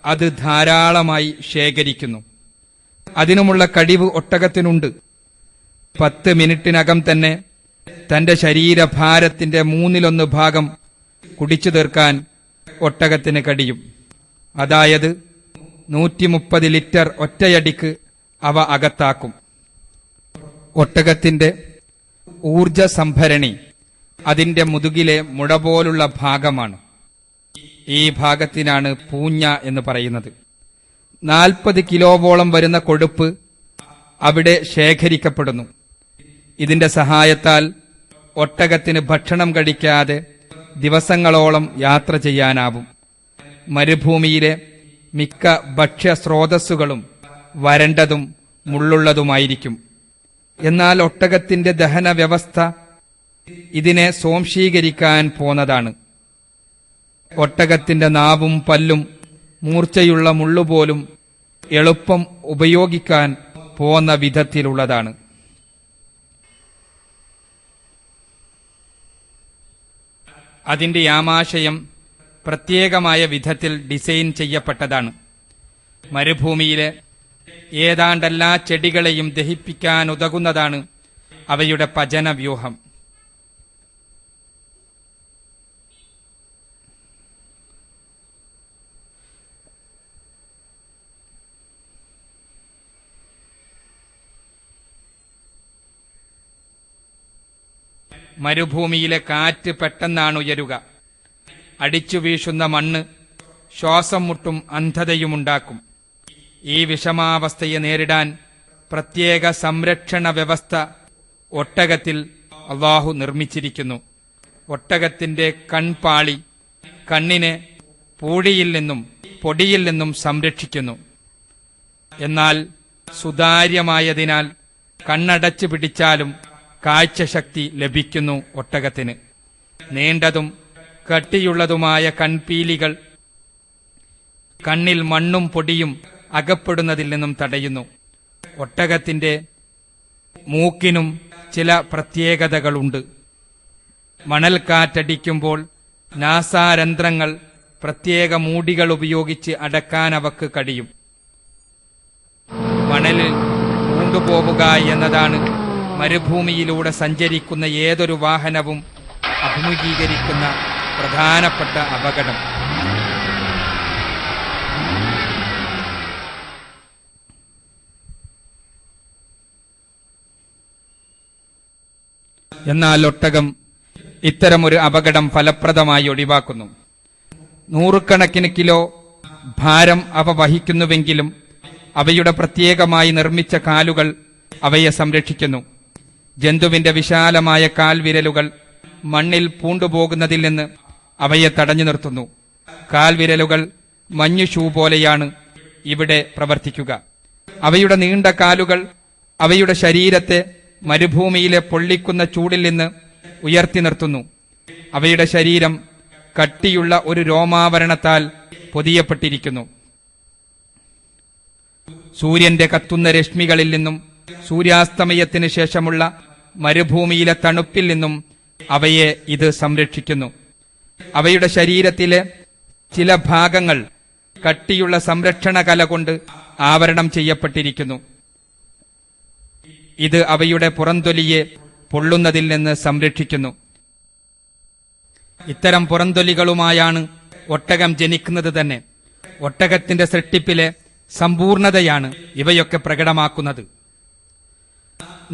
അത് ധാരാളമായി ശേഖരിക്കുന്നു. അതിനുമുള്ള കഴിവ് ഒട്ടകത്തിനുണ്ട്. 10 മിനിറ്റിനകം തന്നെ തന്റെ ശരീരഭാരത്തിന്റെ 1/3 ഭാഗം കുടിച്ചു തീർക്കാൻ ഒട്ടകത്തിന് കഴിയും. അതായത് 130 ലിറ്റർ ഒറ്റയടിക്ക് അവ അകത്താക്കും. ഒട്ടകത്തിന്റെ ഊർജ സംഭരണി അതിന്റെ മുതുകിലെ മുട പോലുള്ള ഭാഗമാണ്. ഈ ഭാഗത്തിനാണ് പൂഞ്ഞ എന്ന് പറയുന്നത്. 40 കിലോവോളം വരുന്ന കൊഴുപ്പ് അവിടെ ശേഖരിക്കപ്പെടുന്നു. ഇതിന്റെ സഹായത്താൽ ഒട്ടകത്തിന് ഭക്ഷണം കഴിക്കാതെ ദിവസങ്ങളോളം യാത്ര ചെയ്യാനാവും. മരുഭൂമിയിലെ മിക്ക ഭക്ഷ്യ സ്രോതസ്സുകളും വരണ്ടതും മുള്ളുള്ളതുമായിരിക്കും. എന്നാൽ ഒട്ടകത്തിന്റെ ദഹന വ്യവസ്ഥ ഇതിനെ സ്വാംശീകരിക്കാൻ പോന്നതാണ്. ഒട്ടകത്തിന്റെ നാവും പല്ലും മൂർച്ചയുള്ള മുള്ളുപോലും എളുപ്പം ഉപയോഗിക്കാൻ പോന്ന വിധത്തിലുള്ളതാണ്. അതിന്റെ ആമാശയം പ്രത്യേകമായ വിധത്തിൽ ഡിസൈൻ ചെയ്യപ്പെട്ടതാണ്. മരുഭൂമിയിലെ ഏതാണ്ടെല്ലാ ചെടികളെയും ദഹിപ്പിക്കാനുതകുന്നതാണ് അവയുടെ പചനവ്യൂഹം. മരുഭൂമിയിലെ കാറ്റ് പെട്ടെന്നാണ് ഉയരുക. അടിച്ചു വീശുന്ന മണ്ണ് ശ്വാസം മുട്ടും അന്ധതയുമുണ്ടാക്കും. ഈ വിഷമാവസ്ഥയെ നേരിടാൻ പ്രത്യേക സംരക്ഷണ വ്യവസ്ഥ ഒട്ടകത്തിൽ അല്ലാഹു നിർമ്മിച്ചിരിക്കുന്നു. ഒട്ടകത്തിന്റെ കൺപാളി കണ്ണിനെ പൂഴിയിൽ നിന്നും പൊടിയിൽ നിന്നും സംരക്ഷിക്കുന്നു. എന്നാൽ സുതാര്യമായതിനാൽ കണ്ണടച്ചു പിടിച്ചാലും കാഴ്ചശക്തി ലഭിക്കുന്നു ഒട്ടകത്തിന്. നീണ്ടതും കട്ടിയുള്ളതുമായ കൺപീലികൾ കണ്ണിൽ മണ്ണും പൊടിയും അകപ്പെടുന്നതിൽ നിന്നും തടയുന്നു. ഒട്ടകത്തിന്റെ മൂക്കിനും ചില പ്രത്യേകതകളുണ്ട്. മണൽക്കാറ്റടിക്കുമ്പോൾ നാസാരന്ധ്രങ്ങൾ പ്രത്യേക മൂടികൾ ഉപയോഗിച്ച് അടക്കാൻ അവക്ക് കഴിയും. മണലിൽ കൊണ്ടുപോവുക എന്നതാണ് മരുഭൂമിയിലൂടെ സഞ്ചരിക്കുന്ന ഏതൊരു വാഹനവും അഭിമുഖീകരിക്കുന്ന പ്രധാനപ്പെട്ട അപകടം. എന്നാൽ ഒട്ടകം ഇത്തരമൊരു അപകടം ഫലപ്രദമായി ഒഴിവാക്കുന്നു. 100 കണക്കിന് കിലോ ഭാരം അവ വഹിക്കുന്നുവെങ്കിലും അവയുടെ പ്രത്യേകമായി നിർമ്മിച്ച കാലുകൾ അവയെ സംരക്ഷിക്കുന്നു. ജന്തുവിന്റെ വിശാലമായ കാൽവിരലുകൾ മണ്ണിൽ പൂണ്ടുപോകുന്നതിൽ നിന്ന് അവയെ തടഞ്ഞു നിർത്തുന്നു. കാൽവിരലുകൾ മഞ്ഞു ഷൂ പോലെയാണ് ഇവിടെ പ്രവർത്തിക്കുക. അവയുടെ നീണ്ട കാലുകൾ അവയുടെ ശരീരത്തെ മരുഭൂമിയിലെ പൊള്ളിക്കുന്ന ചൂടിൽ നിന്ന് ഉയർത്തി നിർത്തുന്നു. അവയുടെ ശരീരം കട്ടിയുള്ള ഒരു രോമാവരണത്താൽ പൊതിയപ്പെട്ടിരിക്കുന്നു. സൂര്യന്റെ കത്തുന്ന രശ്മികളിൽ നിന്നും സൂര്യാസ്തമയത്തിന് ശേഷമുള്ള മരുഭൂമിയിലെ തണുപ്പിൽ നിന്നും അവയെ ഇത് സംരക്ഷിക്കുന്നു. അവയുടെ ശരീരത്തിലെ ചില ഭാഗങ്ങൾ കട്ടിയുള്ള സംരക്ഷണ കല കൊണ്ട് ആവരണം ചെയ്യപ്പെട്ടിരിക്കുന്നു. ഇത് അവയുടെ പുറംതൊലിയെ പൊള്ളുന്നതിൽ നിന്ന് സംരക്ഷിക്കുന്നു. ഇത്തരം പുറംതൊലികളുമായാണ് ഒട്ടകം ജനിക്കുന്നത് തന്നെ. ഒട്ടകത്തിന്റെ സൃഷ്ടിപ്പിലെ സമ്പൂർണതയാണ് ഇവയൊക്കെ പ്രകടമാക്കുന്നത്.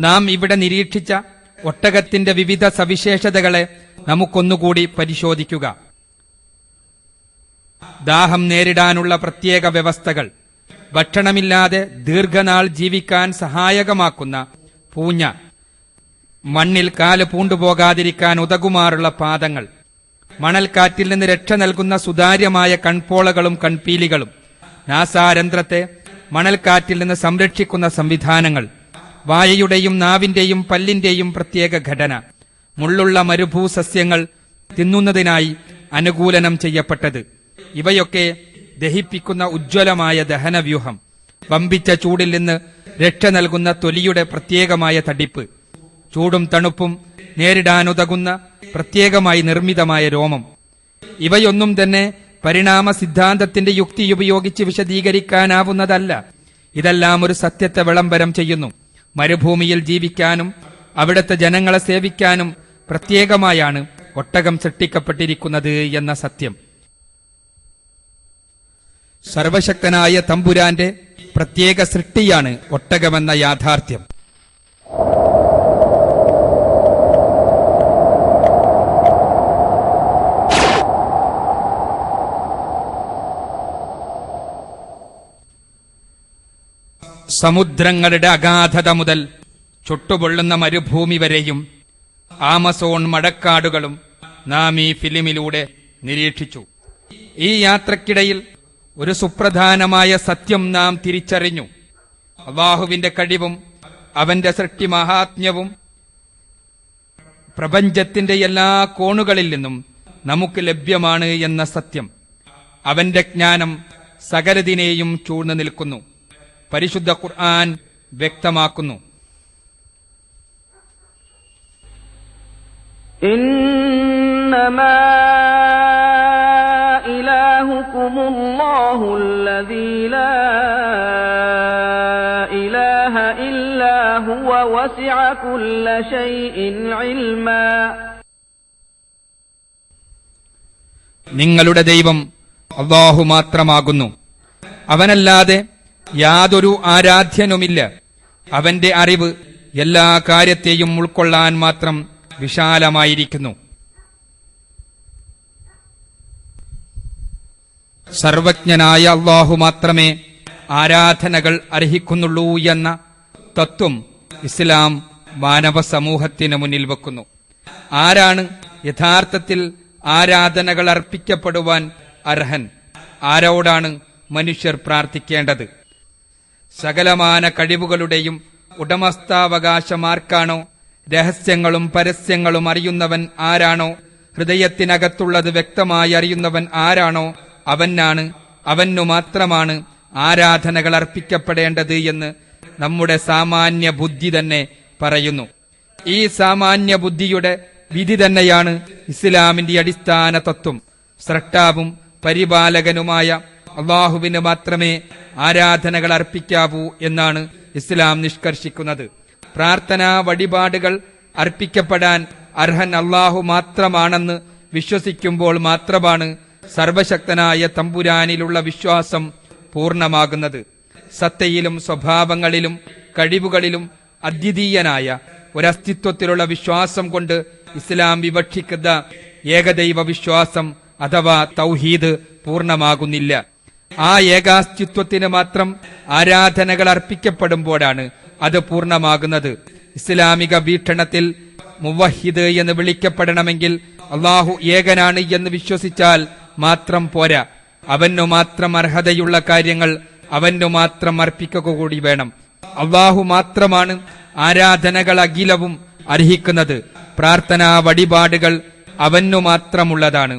നാം ഇവിടെ നിരീക്ഷിച്ച ഒട്ടകത്തിന്റെ വിവിധ സവിശേഷതകളെ നമുക്കൊന്നുകൂടി പരിശോധിക്കുക. ദാഹം നേരിടാനുള്ള പ്രത്യേക വ്യവസ്ഥകൾ, ഭക്ഷണമില്ലാതെ ദീർഘനാൾ ജീവിക്കാൻ സഹായകമാക്കുന്ന പൂഞ്ഞ, മണ്ണിൽ കാല് പൂണ്ടുപോകാതിരിക്കാൻ ഉതകുമാറുള്ള പാദങ്ങൾ, മണൽക്കാറ്റിൽ നിന്ന് രക്ഷ നൽകുന്ന സുതാര്യമായ കൺപോളകളും കൺപീലികളും, നാസാരന്ധ്രത്തെ മണൽക്കാറ്റിൽ നിന്ന് സംരക്ഷിക്കുന്ന സംവിധാനങ്ങൾ, വായയുടെയും നാവിന്റെയും പല്ലിന്റെയും പ്രത്യേക ഘടന, മുള്ളുള്ള മരുഭൂസസ്യങ്ങൾ തിന്നുന്നതിനായി അനുകൂലനം ചെയ്യപ്പെട്ടത്, ഇവയൊക്കെ ദഹിപ്പിക്കുന്ന ഉജ്ജ്വലമായ ദഹനവ്യൂഹം, വമ്പിച്ച ചൂടിൽ നിന്ന് രക്ഷ നൽകുന്ന തൊലിയുടെ പ്രത്യേകമായ തടിപ്പ്, ചൂടും തണുപ്പും നേരിടാനുതകുന്ന പ്രത്യേകമായി നിർമ്മിതമായ രോമം, ഇവയൊന്നും തന്നെ പരിണാമ സിദ്ധാന്തത്തിന്റെ യുക്തി ഉപയോഗിച്ച് വിശദീകരിക്കാനാവുന്നതല്ല. ഇതെല്ലാം ഒരു സത്യത്തെ വിളംബരം ചെയ്യുന്നു. മരുഭൂമിയിൽ ജീവിക്കാനും അവിടുത്തെ ജനങ്ങളെ സേവിക്കാനും പ്രത്യേകമായാണ് ഒട്ടകം സൃഷ്ടിക്കപ്പെട്ടിരിക്കുന്നത് എന്ന സത്യം. സർവശക്തനായ തമ്പുരാന്റെ പ്രത്യേക സൃഷ്ടിയാണ് ഒട്ടകമെന്ന യാഥാർത്ഥ്യം. സമുദ്രങ്ങളുടെ അഗാധത മുതൽ ചുട്ടുപൊള്ളുന്ന മരുഭൂമി വരെയും ആമസോൺ മഴക്കാടുകളും നാം ഈ ഫിലിമിലൂടെ നിരീക്ഷിച്ചു. ഈ യാത്രക്കിടയിൽ ഒരു സുപ്രധാനമായ സത്യം നാം തിരിച്ചറിഞ്ഞു. അല്ലാഹുവിന്റെ കഴിവും അവന്റെ സൃഷ്ടി മഹാത്മ്യവും പ്രപഞ്ചത്തിന്റെ എല്ലാ കോണുകളിൽ നിന്നും നമുക്ക് ലഭ്യമാണ് എന്ന സത്യം. അവന്റെ ജ്ഞാനം സകലതിനെയും ചൂഴ്ന്നു നിൽക്കുന്നു. പരിശുദ്ധ ഖുർആൻ വ്യക്തമാക്കുന്നു, ഇന്നമാ ഇലാഹുകുമുല്ലാഹു അല്ലദീ ലാ ഇലാഹ ഇല്ലാ ഹുവ വസിഅ കുല്ല ശൈഇൻ ഇൽമാ. നിങ്ങളുടെ ദൈവം അല്ലാഹു മാത്രമാകുന്നു. അവനല്ലാതെ യാതൊരു ആരാധ്യനുമില്ല. അവന്റെ അറിവ് എല്ലാ കാര്യത്തെയും ഉൾക്കൊള്ളാൻ മാത്രം വിശാലമായിരിക്കുന്നു. സർവജ്ഞനായ അല്ലാഹു മാത്രമേ ആരാധനകൾ അർഹിക്കുന്നുള്ളൂ എന്ന തത്വം ഇസ്ലാം മാനവ സമൂഹത്തിന് മുന്നിൽ വെക്കുന്നു. ആരാണ് യഥാർത്ഥത്തിൽ ആരാധനകൾ അർപ്പിക്കപ്പെടുവാൻ അർഹൻ? ആരോടാണ് മനുഷ്യർ പ്രാർത്ഥിക്കേണ്ടത്? സകലമാന കഴിവുകളുടെയും ഉടമസ്ഥാവകാശമാർക്കാണോ? രഹസ്യങ്ങളും പരസ്യങ്ങളും അറിയുന്നവൻ ആരാണോ? ഹൃദയത്തിനകത്തുള്ളത് വ്യക്തമായി അറിയുന്നവൻ ആരാണോ? അവനു മാത്രമാണ് ആരാധനകൾ അർപ്പിക്കപ്പെടേണ്ടത് എന്ന് നമ്മുടെ സാമാന്യ ബുദ്ധി തന്നെ പറയുന്നു. ഈ സാമാന്യ ബുദ്ധിയുടെ വിധി തന്നെയാണ് ഇസ്ലാമിന്റെ അടിസ്ഥാന തത്വം. സ്രഷ്ടാവും പരിപാലകനുമായ അല്ലാഹുവിന് മാത്രമേ ആരാധനകൾ അർപ്പിക്കാവൂ എന്നാണ് ഇസ്ലാം നിഷ്കർഷിക്കുന്നത്. പ്രാർത്ഥനാ വഴിപാടുകൾ അർപ്പിക്കപ്പെടാൻ അർഹൻ അല്ലാഹു മാത്രമാണെന്ന് വിശ്വസിക്കുമ്പോൾ മാത്രമാണ് സർവശക്തനായ തമ്പുരാനിലുള്ള വിശ്വാസം പൂർണ്ണമാകുന്നത്. സത്തയിലും സ്വഭാവങ്ങളിലും കഴിവുകളിലും അദ്വിതീയനായ ഒരസ്തിത്വത്തിലുള്ള വിശ്വാസം കൊണ്ട് ഇസ്ലാം വിവക്ഷിക്കുന്ന ഏകദൈവ വിശ്വാസം അഥവാ തൗഹീദ് പൂർണ്ണമാകുന്നില്ല. ആ ഏകാസ്തിത്വത്തിന് മാത്രം ആരാധനകൾ അർപ്പിക്കപ്പെടുമ്പോഴാണ് അത് പൂർണ്ണമാകുന്നത്. ഇസ്ലാമിക വീക്ഷണത്തിൽ മുവഹിദ് എന്ന് വിളിക്കപ്പെടണമെങ്കിൽ അല്ലാഹു ഏകനാണ് എന്ന് വിശ്വസിച്ചാൽ മാത്രം പോരാ. അവനു മാത്രം അർഹതയുള്ള കാര്യങ്ങൾ അവനു മാത്രം അർപ്പിക്കുക കൂടി വേണം. അല്ലാഹു മാത്രമാണ് ആരാധനകൾ അഖിലവും അർഹിക്കുന്നത്. പ്രാർത്ഥനാ വഴിപാടുകൾ അവനു മാത്രമുള്ളതാണ്.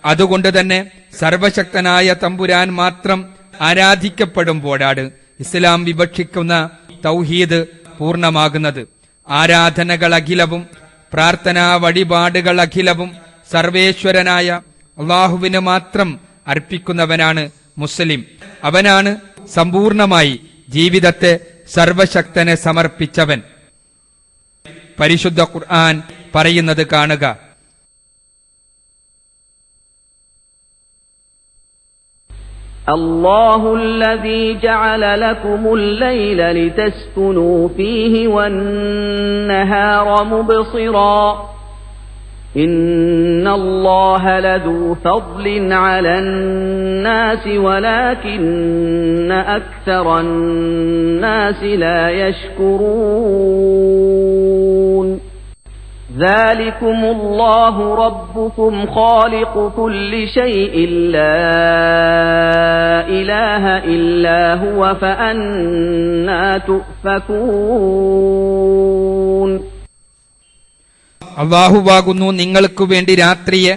അതുകൊണ്ട് തന്നെ സർവശക്തനായ തമ്പുരാൻ മാത്രം ആരാധിക്കപ്പെടുമ്പോഴാണ് ഇസ്ലാം വിവക്ഷിക്കുന്ന തൗഹീദ് പൂർണ്ണമാകുന്നത്. ആരാധനകൾ അഖിലവും പ്രാർത്ഥനാ വഴിപാടുകൾ അഖിലവും സർവേശ്വരനായ അല്ലാഹുവിന് മാത്രം അർപ്പിക്കുന്നവനാണ് മുസ്ലിം. അവനാണ് സമ്പൂർണമായി ജീവിതത്തെ സർവശക്തനെ സമർപ്പിച്ചവൻ. പരിശുദ്ധ ഖുർആൻ പറയുന്നത് കാണുക, അല്ലാഹു അല്ലദീ ജഅല ലകുമുൽ ലൈല ലിതസ്കുനൂ ഫീഹി വന്നഹാറ മുബ്സിറാ إن الله لذو فضل على الناس ولكن أكثر الناس لا يشكرون ذلكم الله ربكم خالق كل شيء لا إله إلا هو فأنا تؤفكون അള്ളാഹുവാകുന്നു നിങ്ങൾക്ക് വേണ്ടി രാത്രിയെ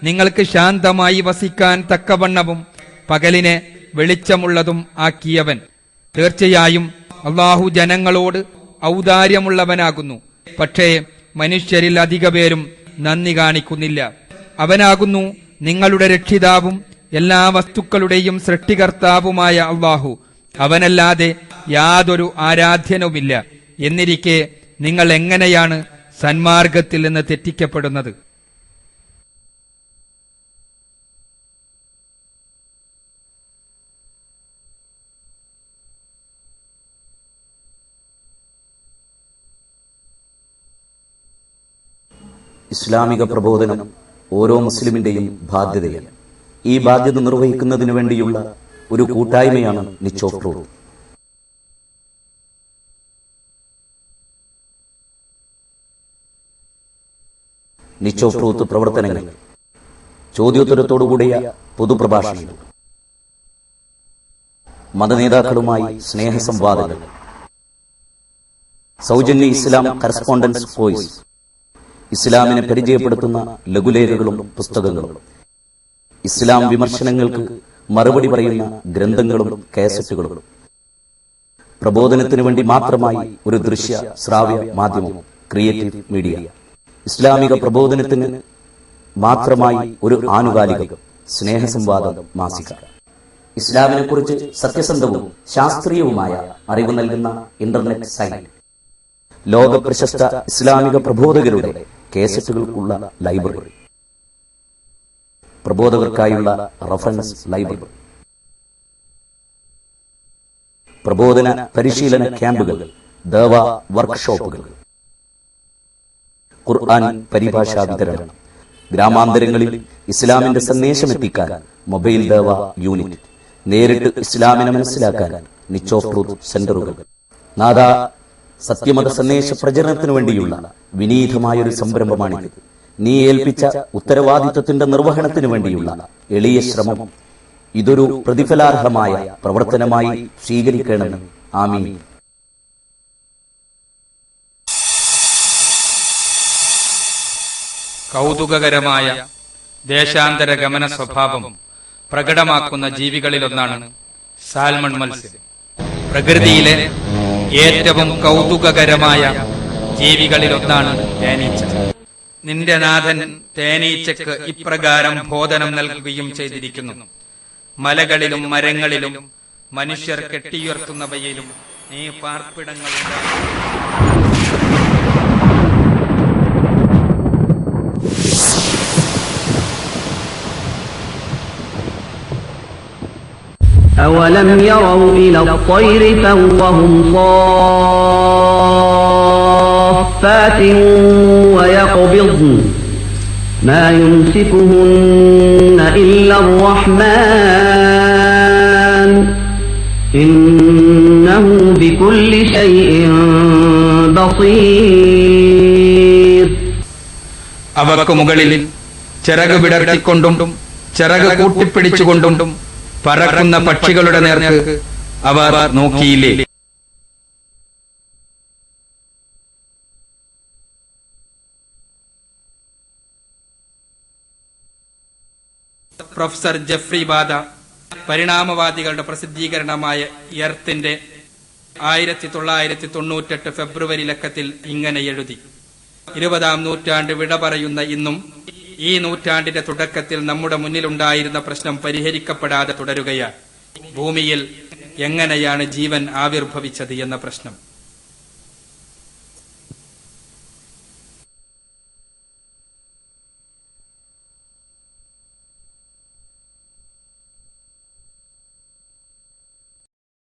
നിങ്ങൾക്ക് ശാന്തമായി വസിക്കാൻ തക്കവണ്ണവും പകലിനെ വെളിച്ചമുള്ളതും ആക്കിയവൻ. തീർച്ചയായും അള്ളാഹു ജനങ്ങളോട് ഔദാര്യമുള്ളവനാകുന്നു. പക്ഷേ മനുഷ്യരിൽ അധിക പേരും നന്ദി കാണിക്കുന്നില്ല. അവനാകുന്നു നിങ്ങളുടെ രക്ഷിതാവും എല്ലാ വസ്തുക്കളുടെയും സൃഷ്ടികർത്താവുമായ അള്ളാഹു. അവനല്ലാതെ യാതൊരു ആരാധ്യനുമില്ല. എന്നിരിക്കെ നിങ്ങൾ എങ്ങനെയാണ് സന്മാർഗത്തിൽ നിന്ന് തെറ്റിക്കപ്പെടുന്നത്? ഇസ്ലാമിക പ്രബോധനം ഓരോ മുസ്ലിമിന്റെയും ബാധ്യതയാണ്. ഈ ബാധ്യത നിർവഹിക്കുന്നതിനു വേണ്ടിയുള്ള ഒരു കൂട്ടായ്മയാണ് Niche of truth. Niche of truth പ്രവർത്തനങ്ങൾ, ചോദ്യോത്തരത്തോടുകൂടിയ പൊതുപ്രഭാഷണങ്ങൾ, മതനേതാക്കളുമായി സ്നേഹസംവാദങ്ങൾ, സൗജന്യ ഇസ്ലാം കറസ്പോണ്ടൻസ് കോഴ്സ്, ഇസ്ലാമിനെ പരിചയപ്പെടുത്തുന്ന ലഘുലേഖകളും പുസ്തകങ്ങളും, ഇസ്ലാം വിമർശനങ്ങൾക്ക് മറുപടി പറയുന്ന ഗ്രന്ഥങ്ങളും കാസറ്റുകളും, പ്രബോധനത്തിനു വേണ്ടി മാത്രമായി ഒരു ദൃശ്യ ശ്രാവ്യ മാധ്യമം ക്രിയേറ്റീവ് മീഡിയ, ഇസ്ലാമിക പ്രബോധനത്തിന് മാത്രമായി ഒരു ആനുകാലിക സ്നേഹസംവാദം മാസിക, ഇസ്ലാമിനെക്കുറിച്ച് സത്യസന്ധവും ശാസ്ത്രീയവുമായ അറിവ് നൽകുന്ന ഇന്റർനെറ്റ് സൈറ്റ്, ലോക പ്രശസ്ത ഇസ്ലാമിക പ്രബോധകരുടെ കേസറ്റുകൾക്കുള്ള ലൈബ്രറി, പ്രബോധകർക്കായുള്ള റഫറൻസ് ലൈബ്രറി, പ്രബോധന പരിശീലന ക്യാമ്പുകൾ, ദഅവ വർക്ക്ഷോപ്പുകൾ, ഖുർആൻ പരിഭാഷാ വിതരണം, ഗ്രാമാന്തരങ്ങളിൽ ഇസ്ലാമിന്റെ സന്ദേശമെത്തിക്കാൻ മൊബൈൽ ദഅവ യൂണിറ്റ്, നേരിട്ട് ഇസ്ലാമിനെ മനസ്സിലാക്കാൻ നിച്ച് ഓഫ് ട്രൂത്ത് സെന്ററുകൾ. നാദ സത്യമത സന്ദേശ പ്രചരണത്തിനു വേണ്ടിയുള്ള വിനീതമായൊരു സംരംഭമാണിത്. നീ ഏൽപ്പിച്ച ഉത്തരവാദിത്വത്തിന്റെ നിർവഹണത്തിനു വേണ്ടിയുള്ള എളിയ ശ്രമം ഇതൊരു പ്രതിഫലാർഹമായ പ്രവർത്തനമായി സ്വീകരിക്കണമെന്ന്. ആമീൻ. കൗതുകകരമായ ദേശാന്തര ഗമന സ്വഭാവം പ്രകടമാക്കുന്ന ജീവികളിലൊന്നാണ് സാൽമൺ മത്സ്യം. പ്രകൃതിയിലെ ഏറ്റവും കൗതുകകരമായ ജീവികളിലൊന്നാണ് തേനീച്ച. നിന്റെ നാഥൻ തേനീച്ചക്ക് ഇപ്രകാരം ബോധനം നൽകുകയും ചെയ്തിരിക്കുന്നു: മലകളിലും മരങ്ങളിലും മനുഷ്യർ കെട്ടിയുയർത്തുന്നവയിലും നീ പാർപ്പിടങ്ങളുണ്ടാകും. أولم يروا إلى الطير فوقهم صافات ويقبضن ما يمسكهن إلا الرحمن إنه بكل شيء بصير. അവർക്ക് മുകളിൽ ചിറക് വിടർത്തിക്കൊണ്ടും ചിറക് കൂട്ടിപ്പിടിച്ചുകൊണ്ടും പറക്കുന്ന പക്ഷികളുടെ നേർക്ക് അവർ നോക്കിയില്ലേ? പ്രൊഫസർ ജെഫ്രി ബാദ പരിണാമവാദികളുടെ പ്രസിദ്ധീകരണമായ എർത്തിന്റെ 1998 ഫെബ്രുവരി ലക്കത്തിൽ ഇങ്ങനെ എഴുതി: 20ാം നൂറ്റാണ്ട് വിട പറയുന്ന ഇന്നും ഈ നൂറ്റാണ്ടിന്റെ തുടക്കത്തിൽ നമ്മുടെ മുന്നിലുണ്ടായിരുന്ന പ്രശ്നം പരിഹരിക്കപ്പെടാതെ തുടരുകയാണ്. ഭൂമിയിൽ എങ്ങനെയാണ് ജീവൻ ആവിർഭവിച്ചത് എന്ന പ്രശ്നം.